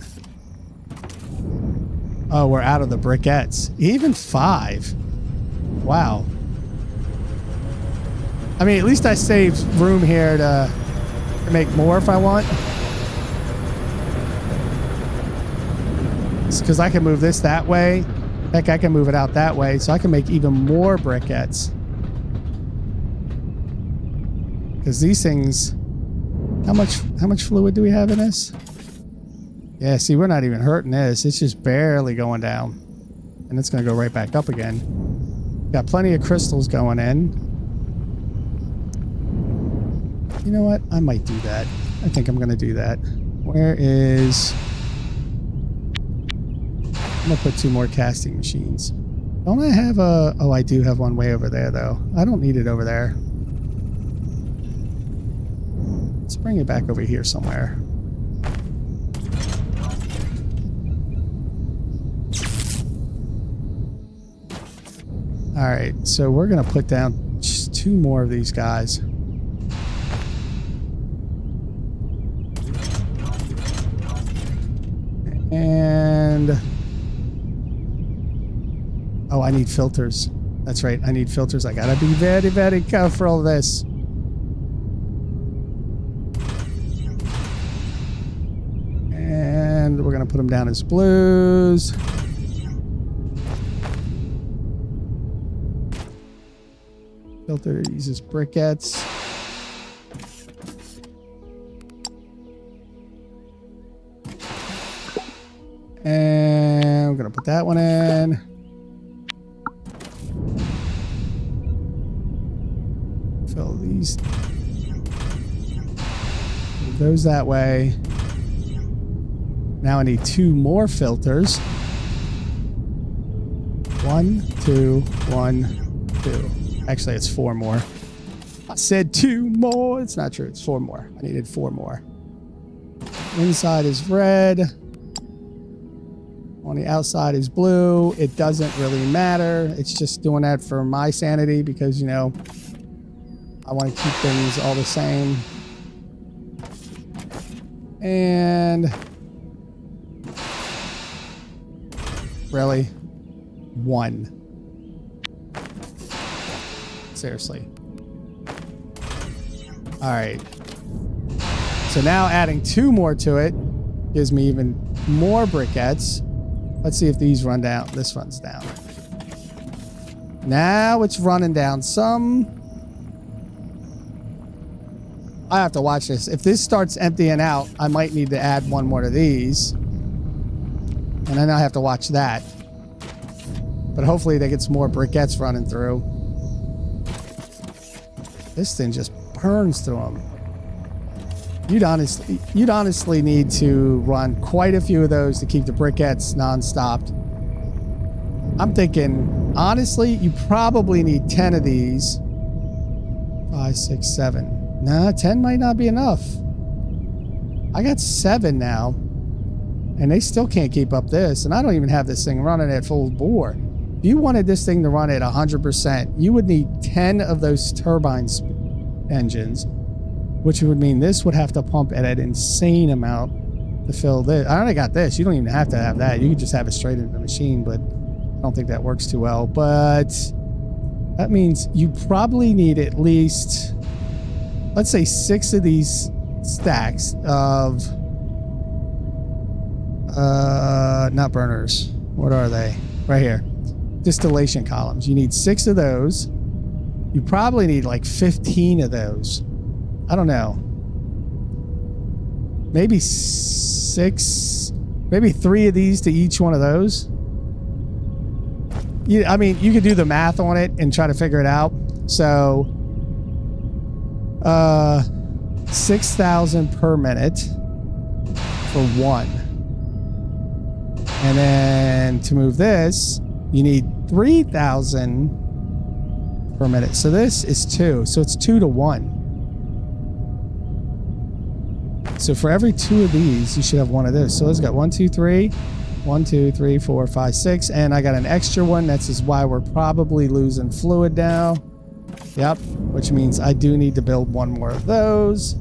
Oh, we're out of the briquettes. Even 5. Wow. I mean, at least I saved room here to make more if I want. It's because I can move this that way. Heck, I can move it out that way, so I can make even more briquettes. Because these things, how much fluid do we have in this? Yeah, see, we're not even hurting this. It's just barely going down. And it's going to go right back up again. Got plenty of crystals going in. You know what? I might do that. I think I'm going to do that. Where is... I'm going to put 2 more casting machines. Don't I have a... Oh, I do have one way over there, though. I don't need it over there. Let's bring it back over here somewhere. All right, so we're going to put down just 2 more of these guys. And... oh, I need filters. That's right, I need filters. I gotta be very, very careful of this. And we're gonna put them down as blues. Filter uses briquettes. And we're gonna put that one in. Fill these. Move those that way. Now I need 2 more filters. 1, 2, 1, 2. Actually, it's 4 more. I said 2 more. It's not true. It's 4 more. I needed 4 more. Inside is red. On the outside is blue. It doesn't really matter. It's just doing that for my sanity because, you know, I want to keep things all the same. And... really? 1. Seriously. All right. So now adding 2 more to it gives me even more briquettes. Let's see if these run down. This runs down. Now it's running down some. I have to watch this. If this starts emptying out, I might need to add 1 more to these. And then I have to watch that. But hopefully they get some more briquettes running through. This thing just burns through them. You'd honestly need to run quite a few of those to keep the briquettes non-stopped. I'm thinking, honestly, you probably need 10 of these. 5, 6, 7. Nah, 10 might not be enough. I got 7 now. And they still can't keep up this. And I don't even have this thing running at full bore. If you wanted this thing to run at 100%, you would need 10 of those turbine engines. Which would mean this would have to pump at an insane amount to fill this. I already got this. You don't even have to have that. You can just have it straight into the machine, but I don't think that works too well. But that means you probably need at least, let's say, 6 of these stacks of, not burners. What are they? Right here. Distillation columns. You need 6 of those. You probably need like 15 of those. I don't know. Maybe 6, maybe 3 of these to each one of those. I mean, you could do the math on it and try to figure it out. So, 6,000 per minute for 1. And then to move this, you need 3,000 per minute. So this is 2. So it's 2 to 1. So for every 2 of these, you should have 1 of this. So it's got 1, 2, 3. 1, 2, 3, 4, 5, 6. And I got an extra one. That's just why we're probably losing fluid now. Yep. Which means I do need to build 1 more of those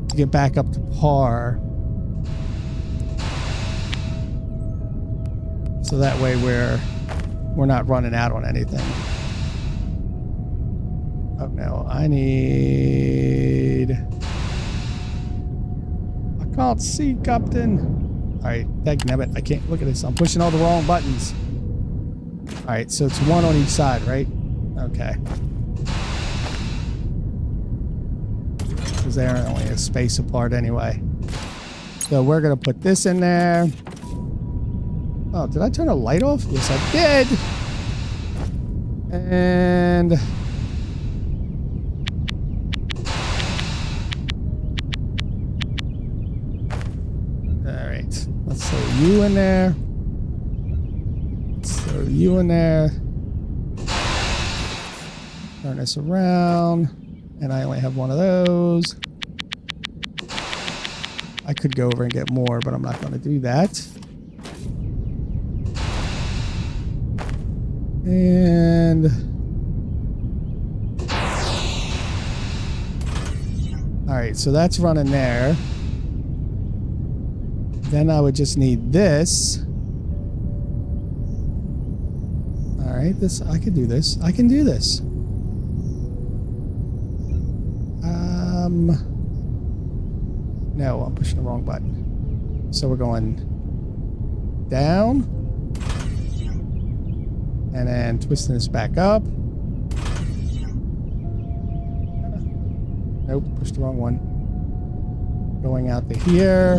to get back up to par. So that way we're not running out on anything. Oh no, I need... I can't see, Captain. Alright, dagnabbit, I can't look at this. I'm pushing all the wrong buttons. Alright, so it's 1 on each side, right? Okay. Because they're only a space apart anyway. So we're going to put this in there. Oh, did I turn a light off? Yes, I did. And... Alright. Let's throw you in there. Let's throw you in there. Turn this around. And I only have 1 of those. I could go over and get more, but I'm not going to do that. And all right, so that's running there. Then I would just need this. All right, this I can do this. I can do this. No, I'm pushing the wrong button. So we're going down. And then twisting this back up. Nope, pushed the wrong one. Going out to here.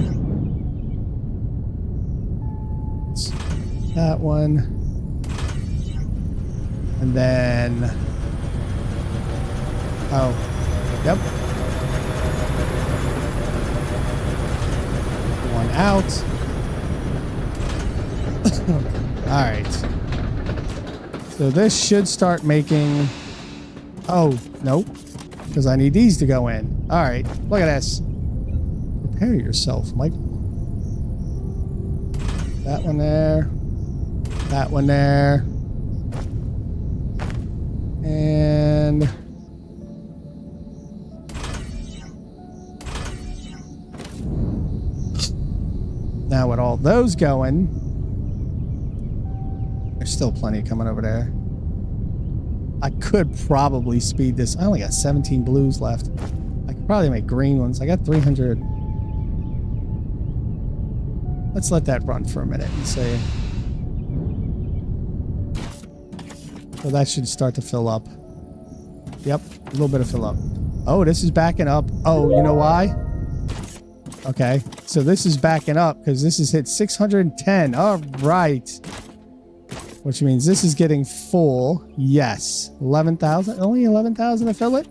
That one. And then... Oh, yep. One out. All right. So this should start making... Oh, nope. Because I need these to go in. All right. Look at this. Prepare yourself, Mike. That one there. That one there. And... Now with all those going... There's still plenty coming over there. I could probably speed this. I only got 17 blues left. I could probably make green ones. I got 300. Let's let that run for a minute and see. So that should start to fill up. Yep, a little bit of fill up. Oh, this is backing up. Oh, you know why? Okay, so this is backing up because this has hit 610. All right. Which means this is getting full. Yes. 11,000. Only 11,000 to fill it.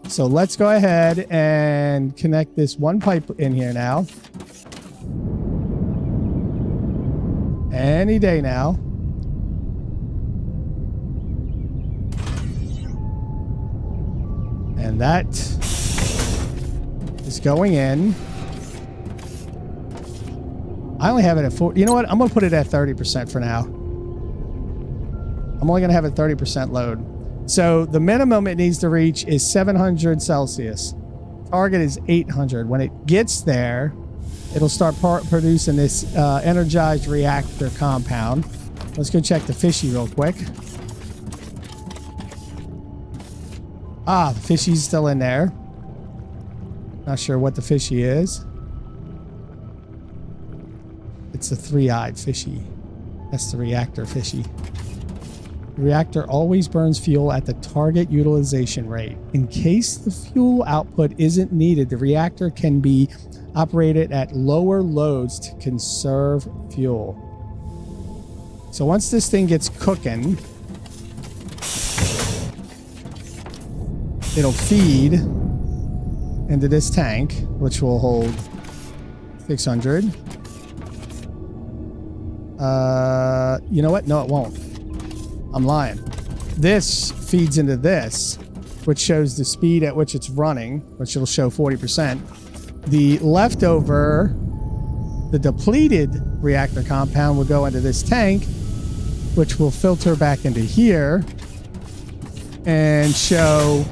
So let's go ahead and connect this one pipe in here now. Any day now. And that is going in. I only have it at 4. You know what? I'm going to put it at 30% for now. I'm only going to have a 30% load. So the minimum it needs to reach is 700 Celsius. Target is 800. When it gets there, it'll start producing this energized reactor compound. Let's go check the fishy real quick. Ah, the fishy's still in there. Not sure what the fishy is. It's a three-eyed fishy. That's the reactor fishy. The reactor always burns fuel at the target utilization rate. In case the fuel output isn't needed, the reactor can be operated at lower loads to conserve fuel. So once this thing gets cooking, it'll feed into this tank, which will hold 600. You know what? No, it won't. I'm lying. This feeds into this, which shows the speed at which it's running, which it'll show 40%. The leftover, the depleted reactor compound will go into this tank, which will filter back into here and show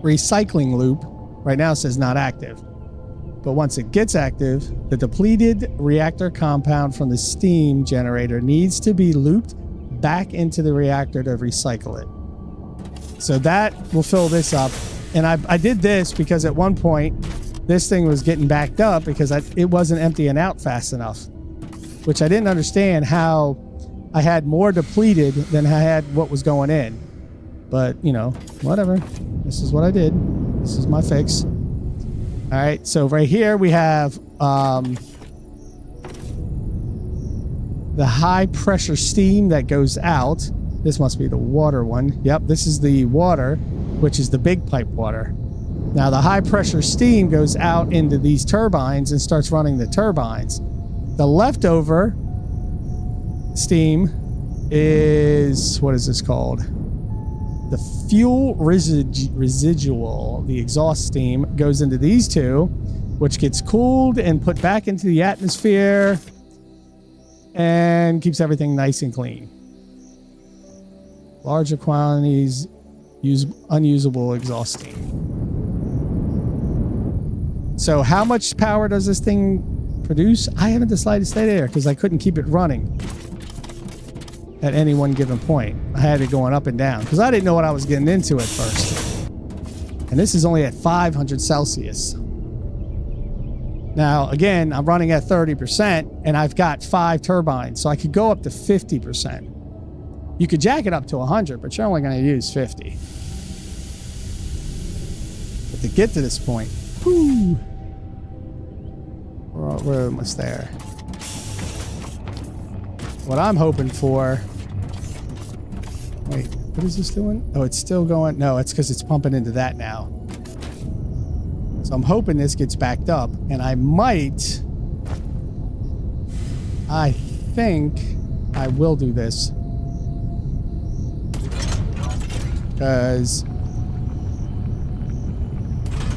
recycling loop. Right now it says not active. But once it gets active, the depleted reactor compound from the steam generator needs to be looped back into the reactor to recycle it. So that will fill this up. And I did this because at one point, this thing was getting backed up because it wasn't emptying out fast enough, which I didn't understand how I had more depleted than I had what was going in. But, you know, whatever. This is what I did. This is my fix. All right, so right here we have the high pressure steam that goes out. This must be the water one. Yep, this is the water, which is the big pipe water. Now the high pressure steam goes out into these turbines and starts running the turbines. The leftover steam is, what is this called? The fuel residual, the exhaust steam, goes into these two, which gets cooled and put back into the atmosphere and keeps everything nice and clean. Larger quantities use unusable exhaust steam. So how much power does this thing produce? I haven't the slightest idea because I couldn't keep it running at any one given point. I had it going up and down because I didn't know what I was getting into at first. And this is only at 500 Celsius. Now, again, I'm running at 30% and I've got 5 turbines, so I could go up to 50%. You could jack it up to 100, but you're only going to use 50. But to get to this point, whoo, we're almost there. What I'm hoping for... Wait, what is this doing? Oh, it's still going... No, it's because it's pumping into that now. So I'm hoping this gets backed up, and I think I will do this. Because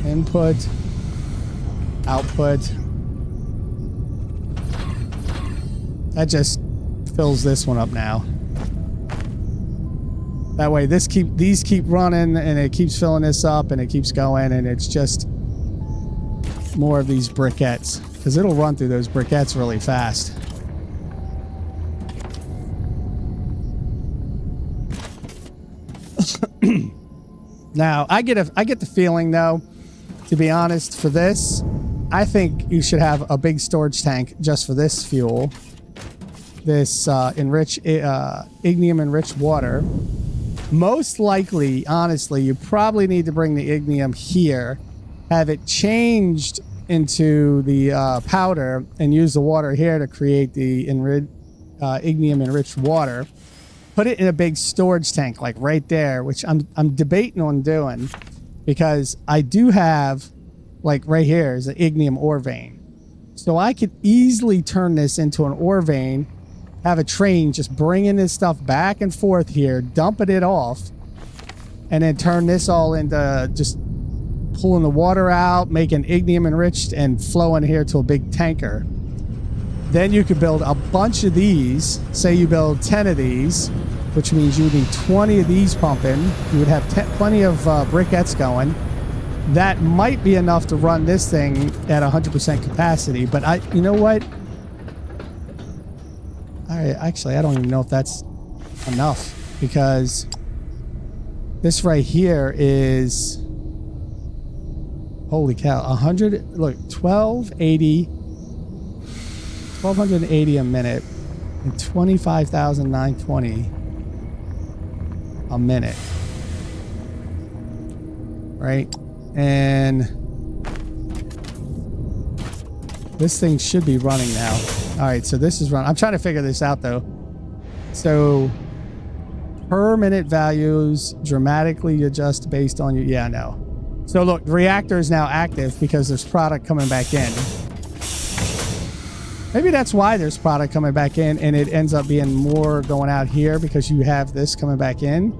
input, output, that just fills this one up now. That way these keep running and it keeps filling this up and it keeps going, and it's just more of these briquettes because it'll run through those briquettes really fast. Now, I get the feeling, though, to be honest, for this, I think you should have a big storage tank just for this fuel. This Ignium Enriched Water. Most likely, honestly, you probably need to bring the Ignium here, have it changed into the powder, and use the water here to create the Ignium Enriched Water. Put it in a big storage tank, like right there, which I'm debating on doing, because I do have, like right here is an Ignium ore vein. So I could easily turn this into an ore vein, have a train just bringing this stuff back and forth here, dumping it off, and then turn this all into just pulling the water out, making Ignium enriched, and flowing here to a big tanker. Then you could build a bunch of these. Say you build 10 of these, which means you would need 20 of these pumping. You would have plenty of briquettes going. That might be enough to run this thing at 100% capacity. But you know what? Actually, I don't even know if that's enough, because this right here is, holy cow, 100. Look, 1280 a minute and 25,920 a minute, right? And this thing should be running now. All right, so this is running. I'm trying to figure this out though. So per minute values dramatically adjust based on your, yeah, no. So look, the reactor is now active because there's product coming back in. Maybe that's why there's product coming back in, and it ends up being more going out here because you have this coming back in,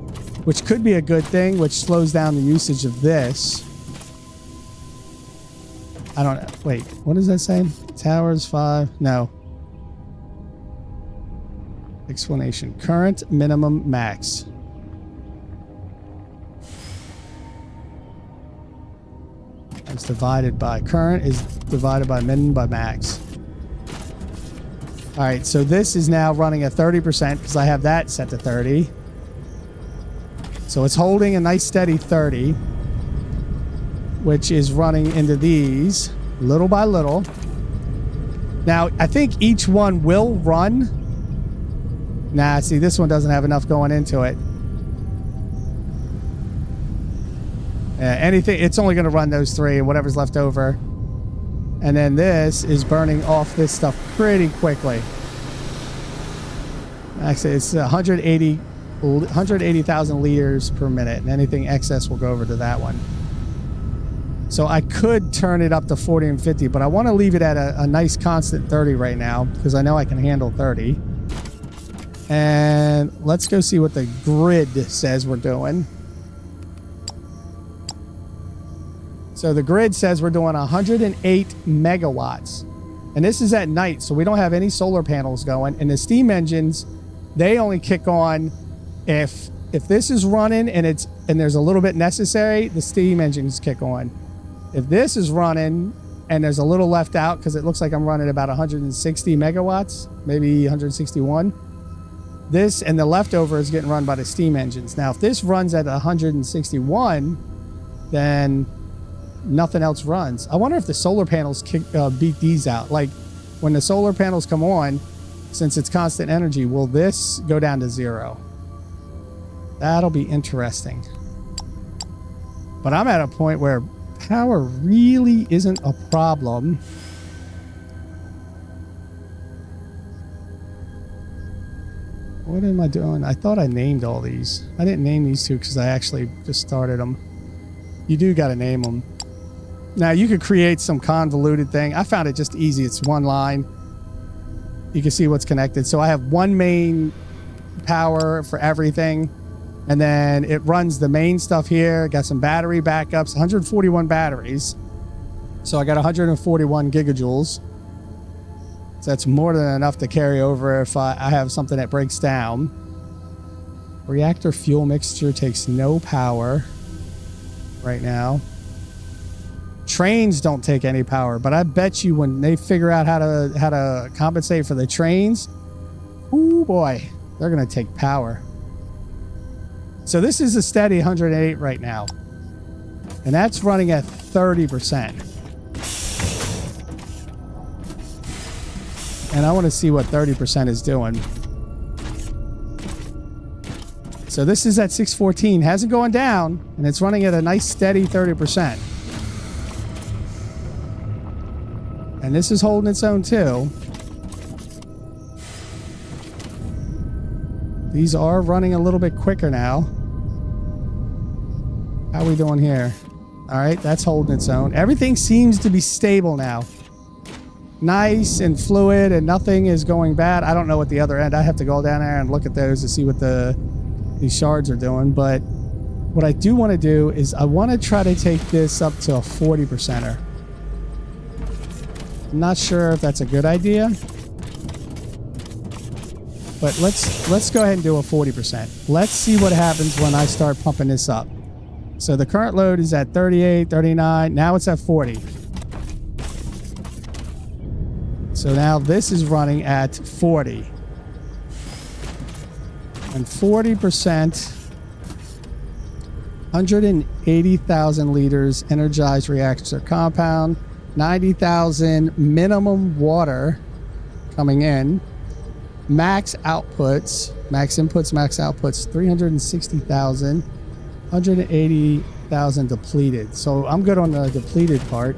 which could be a good thing, which slows down the usage of this. I don't know. Wait, what does that say? Towers 5? No. Explanation. Current minimum max. It's divided by current is divided by min by max. All right, so this is now running at 30% because I have that set to 30. So it's holding a nice steady 30, which is running into these little by little. Now, I think each one will run. Nah, see, this one doesn't have enough going into it. Anything, it's only going to run those three and whatever's left over. And then this is burning off this stuff pretty quickly. Actually, it's 180,000 liters per minute, and anything excess will go over to that one. So I could turn it up to 40 and 50, but I want to leave it at a nice constant 30 right now because I know I can handle 30. And let's go see what the grid says we're doing. So the grid says we're doing 108 megawatts. And this is at night, so we don't have any solar panels going. And the steam engines, they only kick on if this is running and there's a little bit necessary, the steam engines kick on. If this is running and there's a little left out, because it looks like I'm running about 160 megawatts, maybe 161. This and the leftover is getting run by the steam engines. Now, if this runs at 161, then nothing else runs. I wonder if the solar panels beat these out. Like when the solar panels come on, since it's constant energy, will this go down to 0? That'll be interesting. But I'm at a point where power really isn't a problem. What am I doing? I thought I named all these. I didn't name these two because I actually just started them. You do got to name them. Now, you could create some convoluted thing. I found it just easy. It's one line. You can see what's connected. So I have one main power for everything. And then it runs the main stuff here. Got some battery backups, 141 batteries. So I got 141 gigajoules. So that's more than enough to carry over if I have something that breaks down. Reactor fuel mixture takes no power right now. Trains don't take any power, but I bet you when they figure out how to compensate for the trains, oh boy, they're gonna take power. So this is a steady 108 right now. And that's running at 30%. And I want to see what 30% is doing. So this is at 614, hasn't gone down, and it's running at a nice steady 30%. And this is holding its own too. These are running a little bit quicker now. How are we doing here? All right, that's holding its own. Everything seems to be stable now. Nice and fluid, and nothing is going bad. I don't know what the other end. I have to go down there and look at those to see what these shards are doing. But what I do want to do is I want to try to take this up to a 40%er. I'm not sure if that's a good idea, but let's go ahead and do a 40%. Let's see what happens when I start pumping this up. So the current load is at 38, 39. Now it's at 40. So now this is running at 40. And 40%, 180,000 liters energized reactor compound, 90,000 minimum water coming in, max outputs, max inputs, max outputs, 360,000, 180,000 depleted. So I'm good on the depleted part.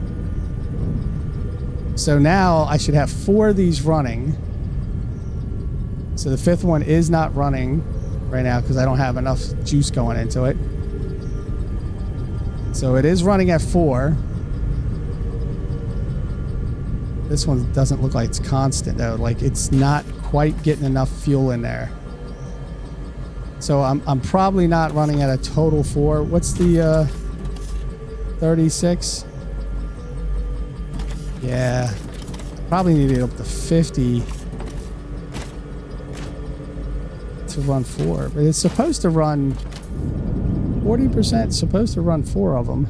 So now I should have 4 of these running. So the 5th one is not running right now because I don't have enough juice going into it. So it is running at 4. This one doesn't look like it's constant though. Like it's not quite getting enough fuel in there. So I'm probably not running at a total 4. What's the 36? Yeah, probably need it up to 50 to run 4. But it's supposed to run 40%. Supposed to run 4 of them.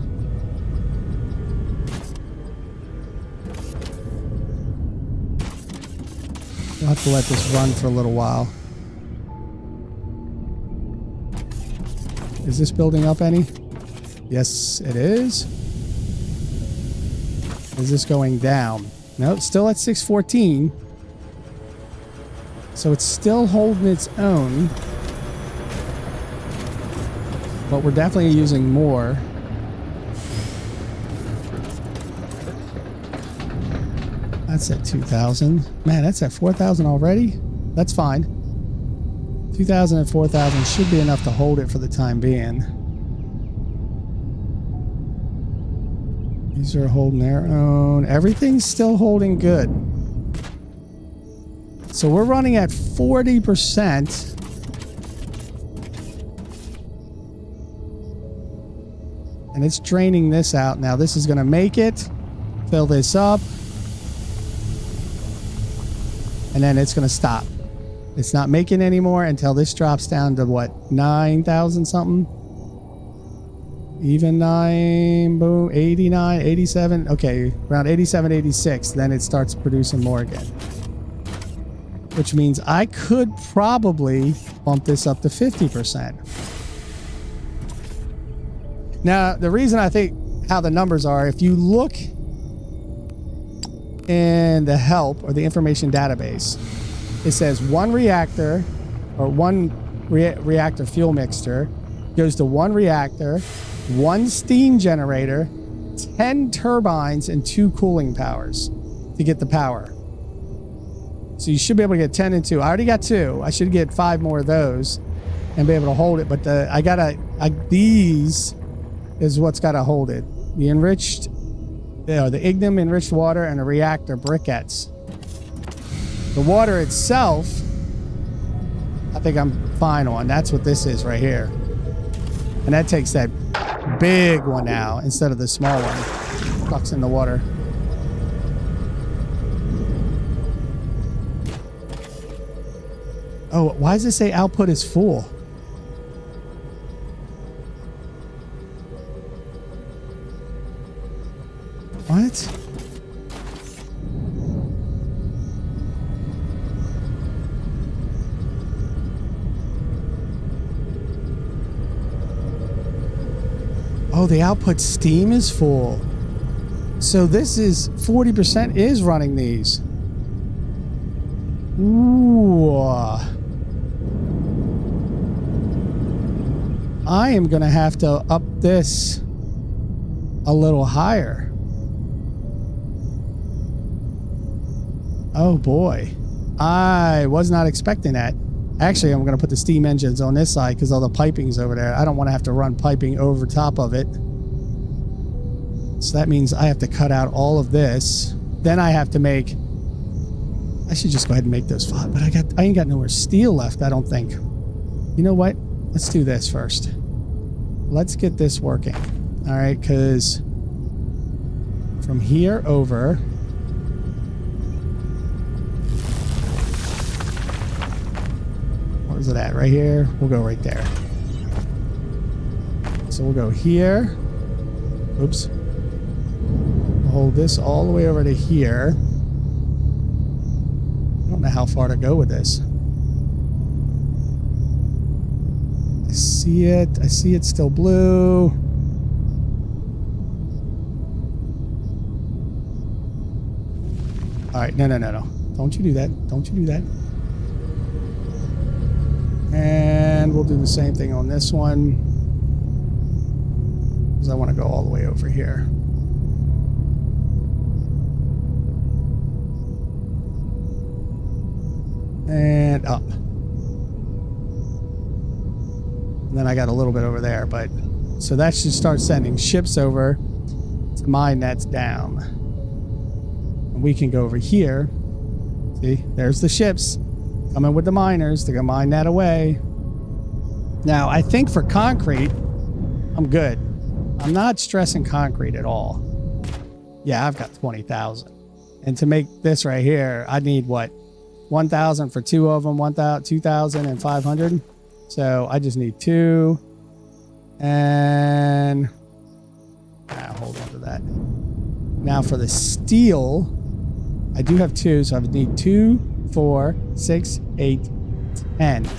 We'll have to let this run for a little while. Is this building up any? Yes, it is. Is this going down? No, it's still at 614. So it's still holding its own. But we're definitely using more. That's at 2,000. Man, that's at 4,000 already? That's fine. 2,000 and 4,000 should be enough to hold it for the time being. These are holding their own. Everything's still holding good. So we're running at 40%. And it's draining this out. Now this is going to make it. Fill this up. And then it's going to stop. It's not making anymore until this drops down to what? 9,000 something? Even 9, boom, 89, 87. Okay, around 87, 86. Then it starts producing more again. Which means I could probably bump this up to 50%. Now, the reason I think how the numbers are, if you look in the help or the information database, it says one reactor or one reactor fuel mixture goes to one reactor, one steam generator, 10 turbines, and 2 cooling powers to get the power. So you should be able to get 10 and 2. I already got 2. I should get 5 more of those and be able to hold it. But these is what's got to hold it. The enriched, the Ignium Enriched Water and the Reactor briquettes. The water itself, I think I'm fine on. That's what this is right here. And that takes that big one now instead of the small one. Ducks in the water. Oh, why does it say output is full? What? Oh, the output steam is full. So this is 40% is running these. Ooh. I am going to have to up this a little higher. Oh boy. I was not expecting that. Actually, I'm going to put the steam engines on this side because all the piping's over there. I don't want to have to run piping over top of it. So that means I have to cut out all of this. Then I have to make... I should just go ahead and make those 5, but I ain't got nowhere steel left, I don't think. You know what? Let's do this first. Let's get this working. All right, because from here over... Where's it at? Right here? We'll go right there. So we'll go here. Oops. We'll hold this all the way over to here. I don't know how far to go with this. I see it. I see it's still blue. All right. No. Don't you do that. Don't you do that. And we'll do the same thing on this one. Because I want to go all the way over here. And up. And then I got a little bit over there, but so that should start sending ships over to mine that's down. And we can go over here. See, there's the ships coming with the miners. They're gonna mine that away. Now, I think for concrete, I'm good. I'm not stressing concrete at all. Yeah, I've got 20,000. And to make this right here, I need what? 1,000 for 2 of them, 2,500. So I just need 2. And hold on to that. Now for the steel, I do have 2, so I would need 2, 4, 6, 8, 10.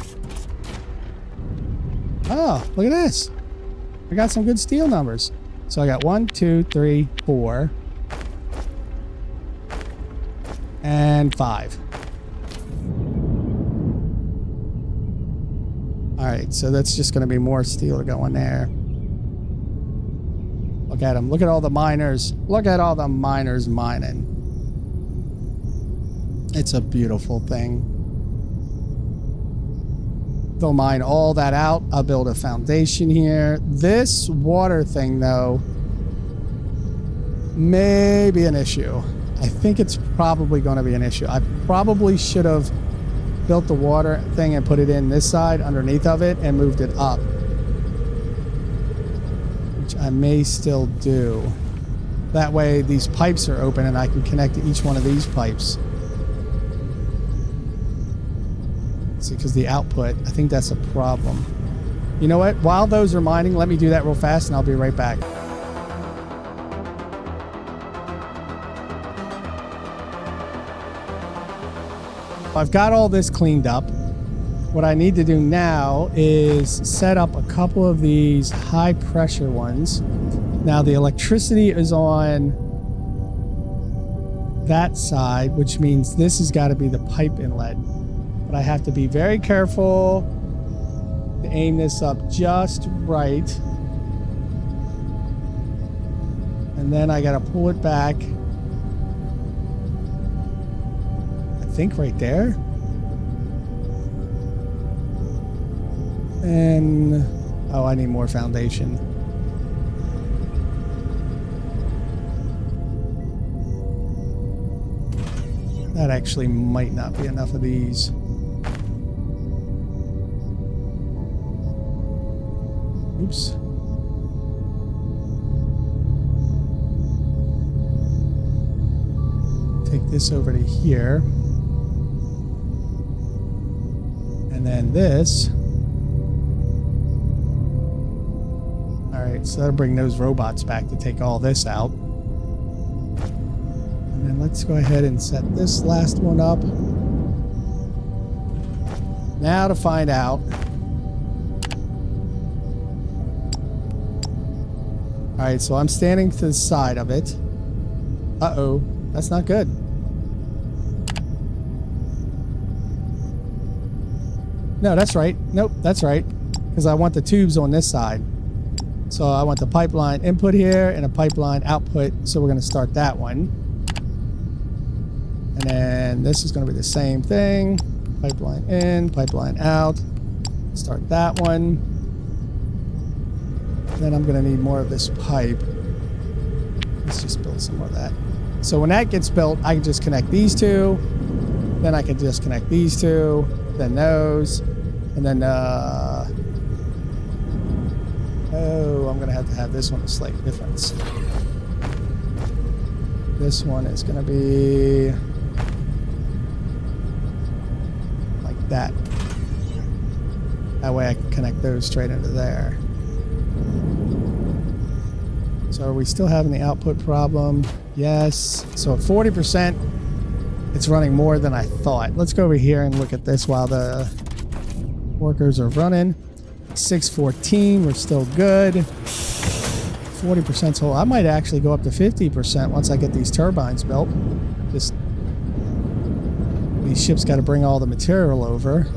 Oh, look at this. I got some good steel numbers. So I got 1, 2, 3, 4, and 5. All right, so that's just going to be more steel to go in there. Look at them. Look at all the miners. Look at all the miners mining. It's a beautiful thing. They'll mine all that out. I'll build a foundation here. This water thing, though, may be an issue. I think it's probably going to be an issue. I probably should have built the water thing and put it in this side underneath of it and moved it up, which I may still do. That way these pipes are open and I can connect to each one of these pipes. See, because the output, I think that's a problem. You know what? While those are mining, let me do that real fast and I'll be right back. I've got all this cleaned up. What I need to do now is set up a couple of these high pressure ones. Now the electricity is on that side, which means this has got to be the pipe inlet. But I have to be very careful to aim this up just right. And then I got to pull it back. I think right there. And oh, I need more foundation. That actually might not be enough of these. Oops. Take this over to here. And then this. All right, so that'll bring those robots back to take all this out. And then let's go ahead and set this last one up. Now to find out All right, so I'm standing to the side of it. Uh-oh, that's not good. No, that's right. Nope, that's right. Because I want the tubes on this side. So I want the pipeline input here and a pipeline output. So we're going to start that one. And then this is going to be the same thing. Pipeline in, pipeline out. Start that one. Then I'm going to need more of this pipe. Let's just build some more of that. So when that gets built, I can just connect these two. Then I can just connect these two. Then those. And then, oh, I'm going to have this one a slight difference. This one is going to be like that. That way I can connect those straight into there. So are we still having the output problem? Yes. So at 40%, it's running more than I thought. Let's go over here and look at this while the workers are running. 614, we're still good. 40% whole. I might actually go up to 50% once I get these turbines built. Just these ships got to bring all the material over.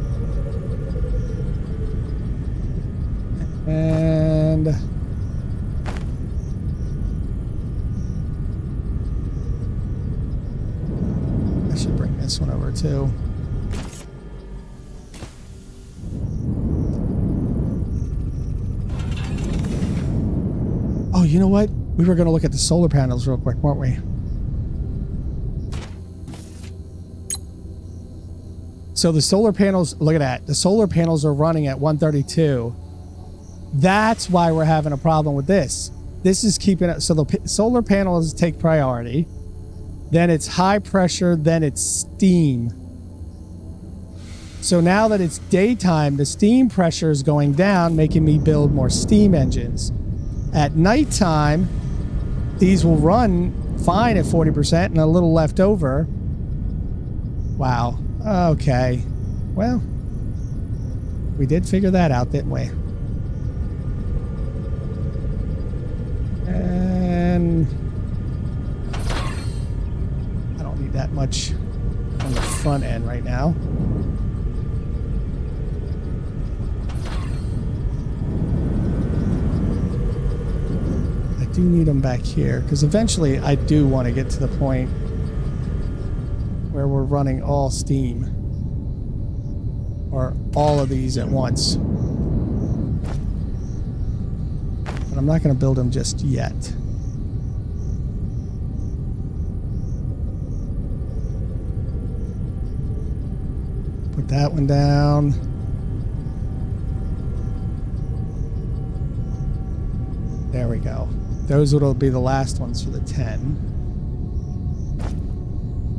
And I should bring this one over too. Oh, you know what? We were going to look at the solar panels real quick, weren't we? So the solar panels, look at that. The solar panels are running at 132. That's why we're having a problem with this. This is keeping it. So the solar panels take priority. Then it's high pressure. Then it's steam. So now that it's daytime, the steam pressure is going down, making me build more steam engines. At nighttime, these will run fine at 40% and a little left over. Wow. Okay. Well, we did figure that out, didn't we? And I don't need that much on the front end right now. I do need them back here because eventually I do want to get to the point where we're running all steam or all of these at once. But I'm not going to build them just yet. Put that one down. There we go. Those will be the last ones for the 10.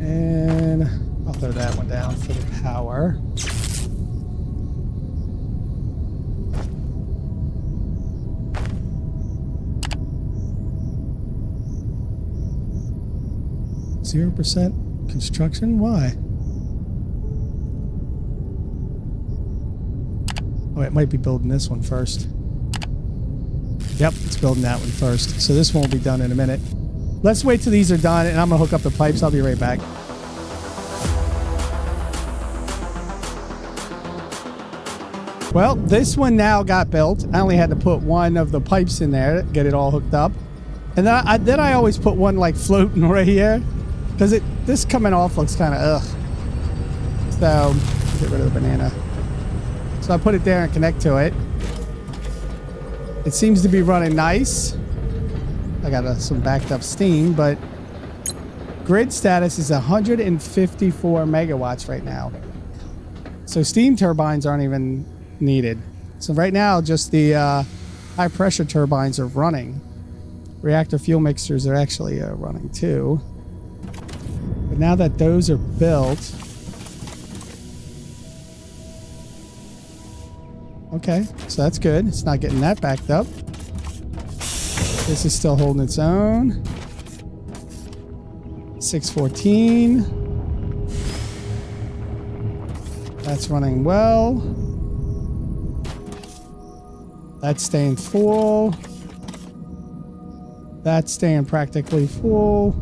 And I'll throw that one down for the power. %? Construction? Why? Oh, it might be building this one first. Yep, it's building that one first. So this one will be done in a minute. Let's wait till these are done, and I'm going to hook up the pipes. I'll be right back. Well, this one now got built. I only had to put one of the pipes in there, get it all hooked up. And then I always put one like floating right here. Because this coming off looks kind of ugh. So, get rid of the banana. So I put it there and connect to it. It seems to be running nice. I got some backed up steam, but grid status is 154 megawatts right now. So steam turbines aren't even needed. So right now, just the high pressure turbines are running. Reactor fuel mixers are actually running too. But now that those are built, okay, so that's good. It's not getting that backed up. This is still holding its own. 614. That's running well. That's staying full. That's staying practically full.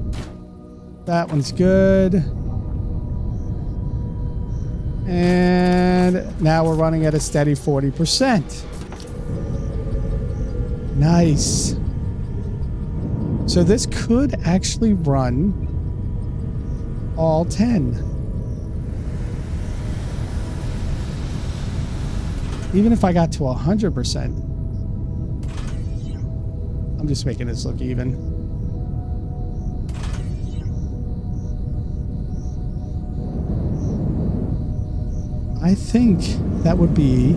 That one's good. And now we're running at a steady 40%. Nice. So this could actually run all 10. Even if I got to 100%. I'm just making this look even. I think that would be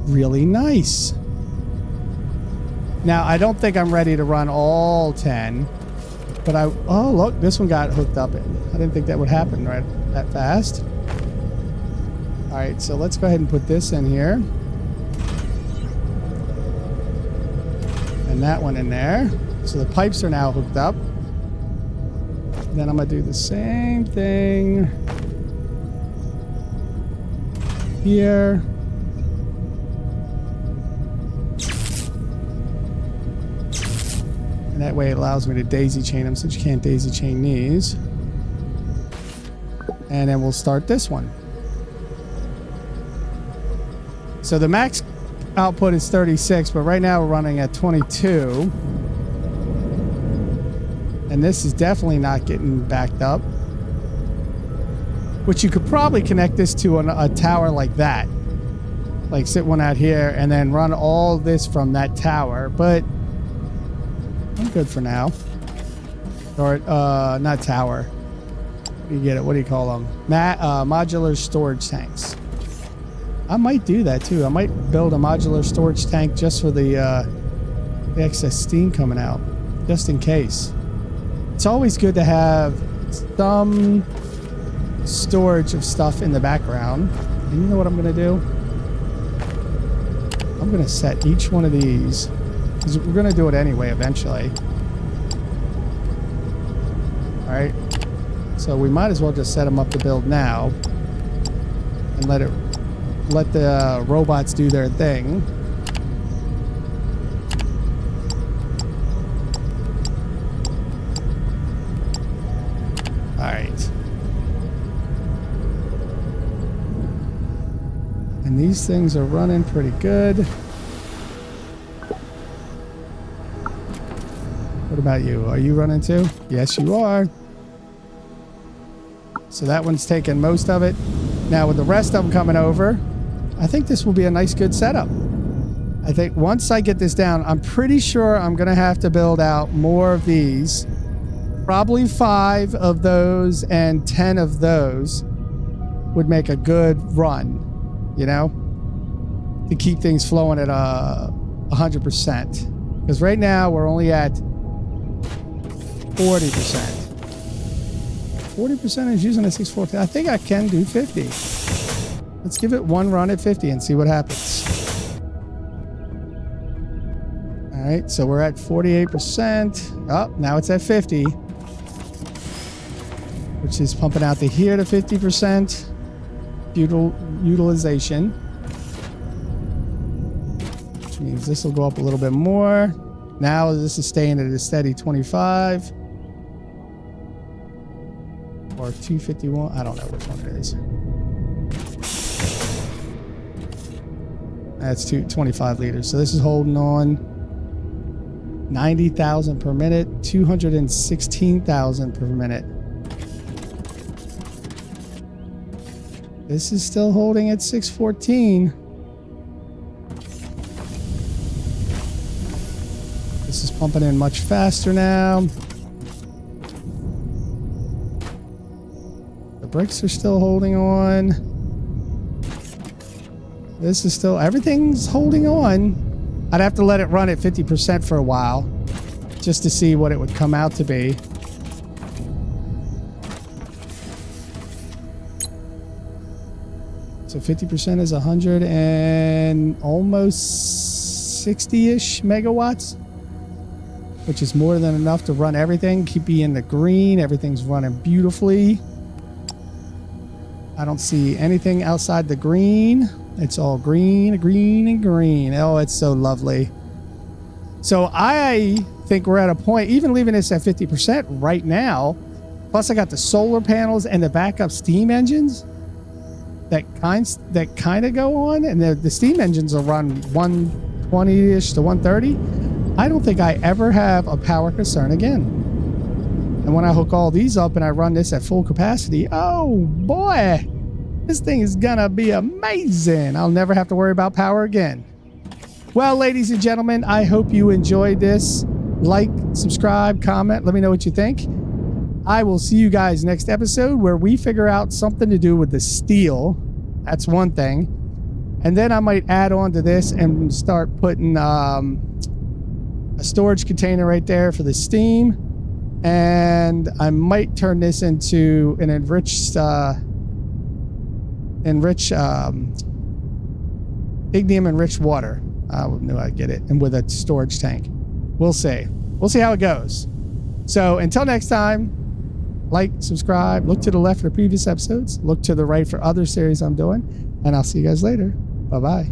really nice. Now, I don't think I'm ready to run all 10, but oh, look, this one got hooked up. I didn't think that would happen right that fast. All right, so let's go ahead and put this in here. And that one in there. So the pipes are now hooked up. Then I'm gonna do the same thing here. And that way it allows me to daisy chain them, since you can't daisy chain these. And then we'll start this one. So the max output is 36, but right now we're running at 22. And this is definitely not getting backed up. Which you could probably connect this to a tower like that. Like sit one out here and then run all this from that tower. But I'm good for now. Or, not tower. You get it. What do you call them? Modular storage tanks. I might do that too. I might build a modular storage tank just for the excess steam coming out. Just in case. It's always good to have some storage of stuff in the background. And you know what I'm going to do? I'm going to set each one of these, because we're going to do it anyway eventually. Alright. So we might as well just set them up to build now. And let the robots do their thing. Alright. And these things are running pretty good. What about you? Are you running too? Yes, you are. So that one's taking most of it. Now with the rest of them coming over, I think this will be a nice, good setup. I think once I get this down, I'm pretty sure I'm going to have to build out more of these. Probably 5 of those and 10 of those would make a good run, you know, to keep things flowing at 100%. Because right now we're only at 40%. 40% is using a 614. I think I can do 50. Let's give it one run at 50 and see what happens. All right, so we're at 48%. Oh, now it's at 50. Which is pumping out to here to 50% utilization. Which means this will go up a little bit more. Now this is staying at a steady 25. Or 251. I don't know which one it is. That's 25 liters. So this is holding on 90,000 per minute, 216,000 per minute. This is still holding at 614. This is pumping in much faster now. The bricks are still holding on. This is still, everything's holding on. I'd have to let it run at 50% for a while just to see what it would come out to be. So 50% is 100 and almost 60-ish megawatts, which is more than enough to run everything. Keep me in the green. Everything's running beautifully. I don't see anything outside the green. It's all green, green, and green. Oh, it's so lovely. So I think we're at a point, even leaving this at 50% right now, plus I got the solar panels and the backup steam engines that kind of go on, and the steam engines will run 120-ish to 130. I don't think I ever have a power concern again. And when I hook all these up and I run this at full capacity, oh boy, this thing is gonna be amazing. I'll never have to worry about power again. Well, ladies and gentlemen, I hope you enjoyed this. Like, subscribe, comment, let me know what you think. I will see you guys next episode where we figure out something to do with the steel. That's one thing. And then I might add on to this and start putting a storage container right there for the steam. And I might turn this into an enriched Ignium Enriched Water. I knew I'd get it. And with a storage tank. We'll see. We'll see how it goes. So until next time, like, subscribe, look to the left for the previous episodes, look to the right for other series I'm doing, and I'll see you guys later. Bye-bye.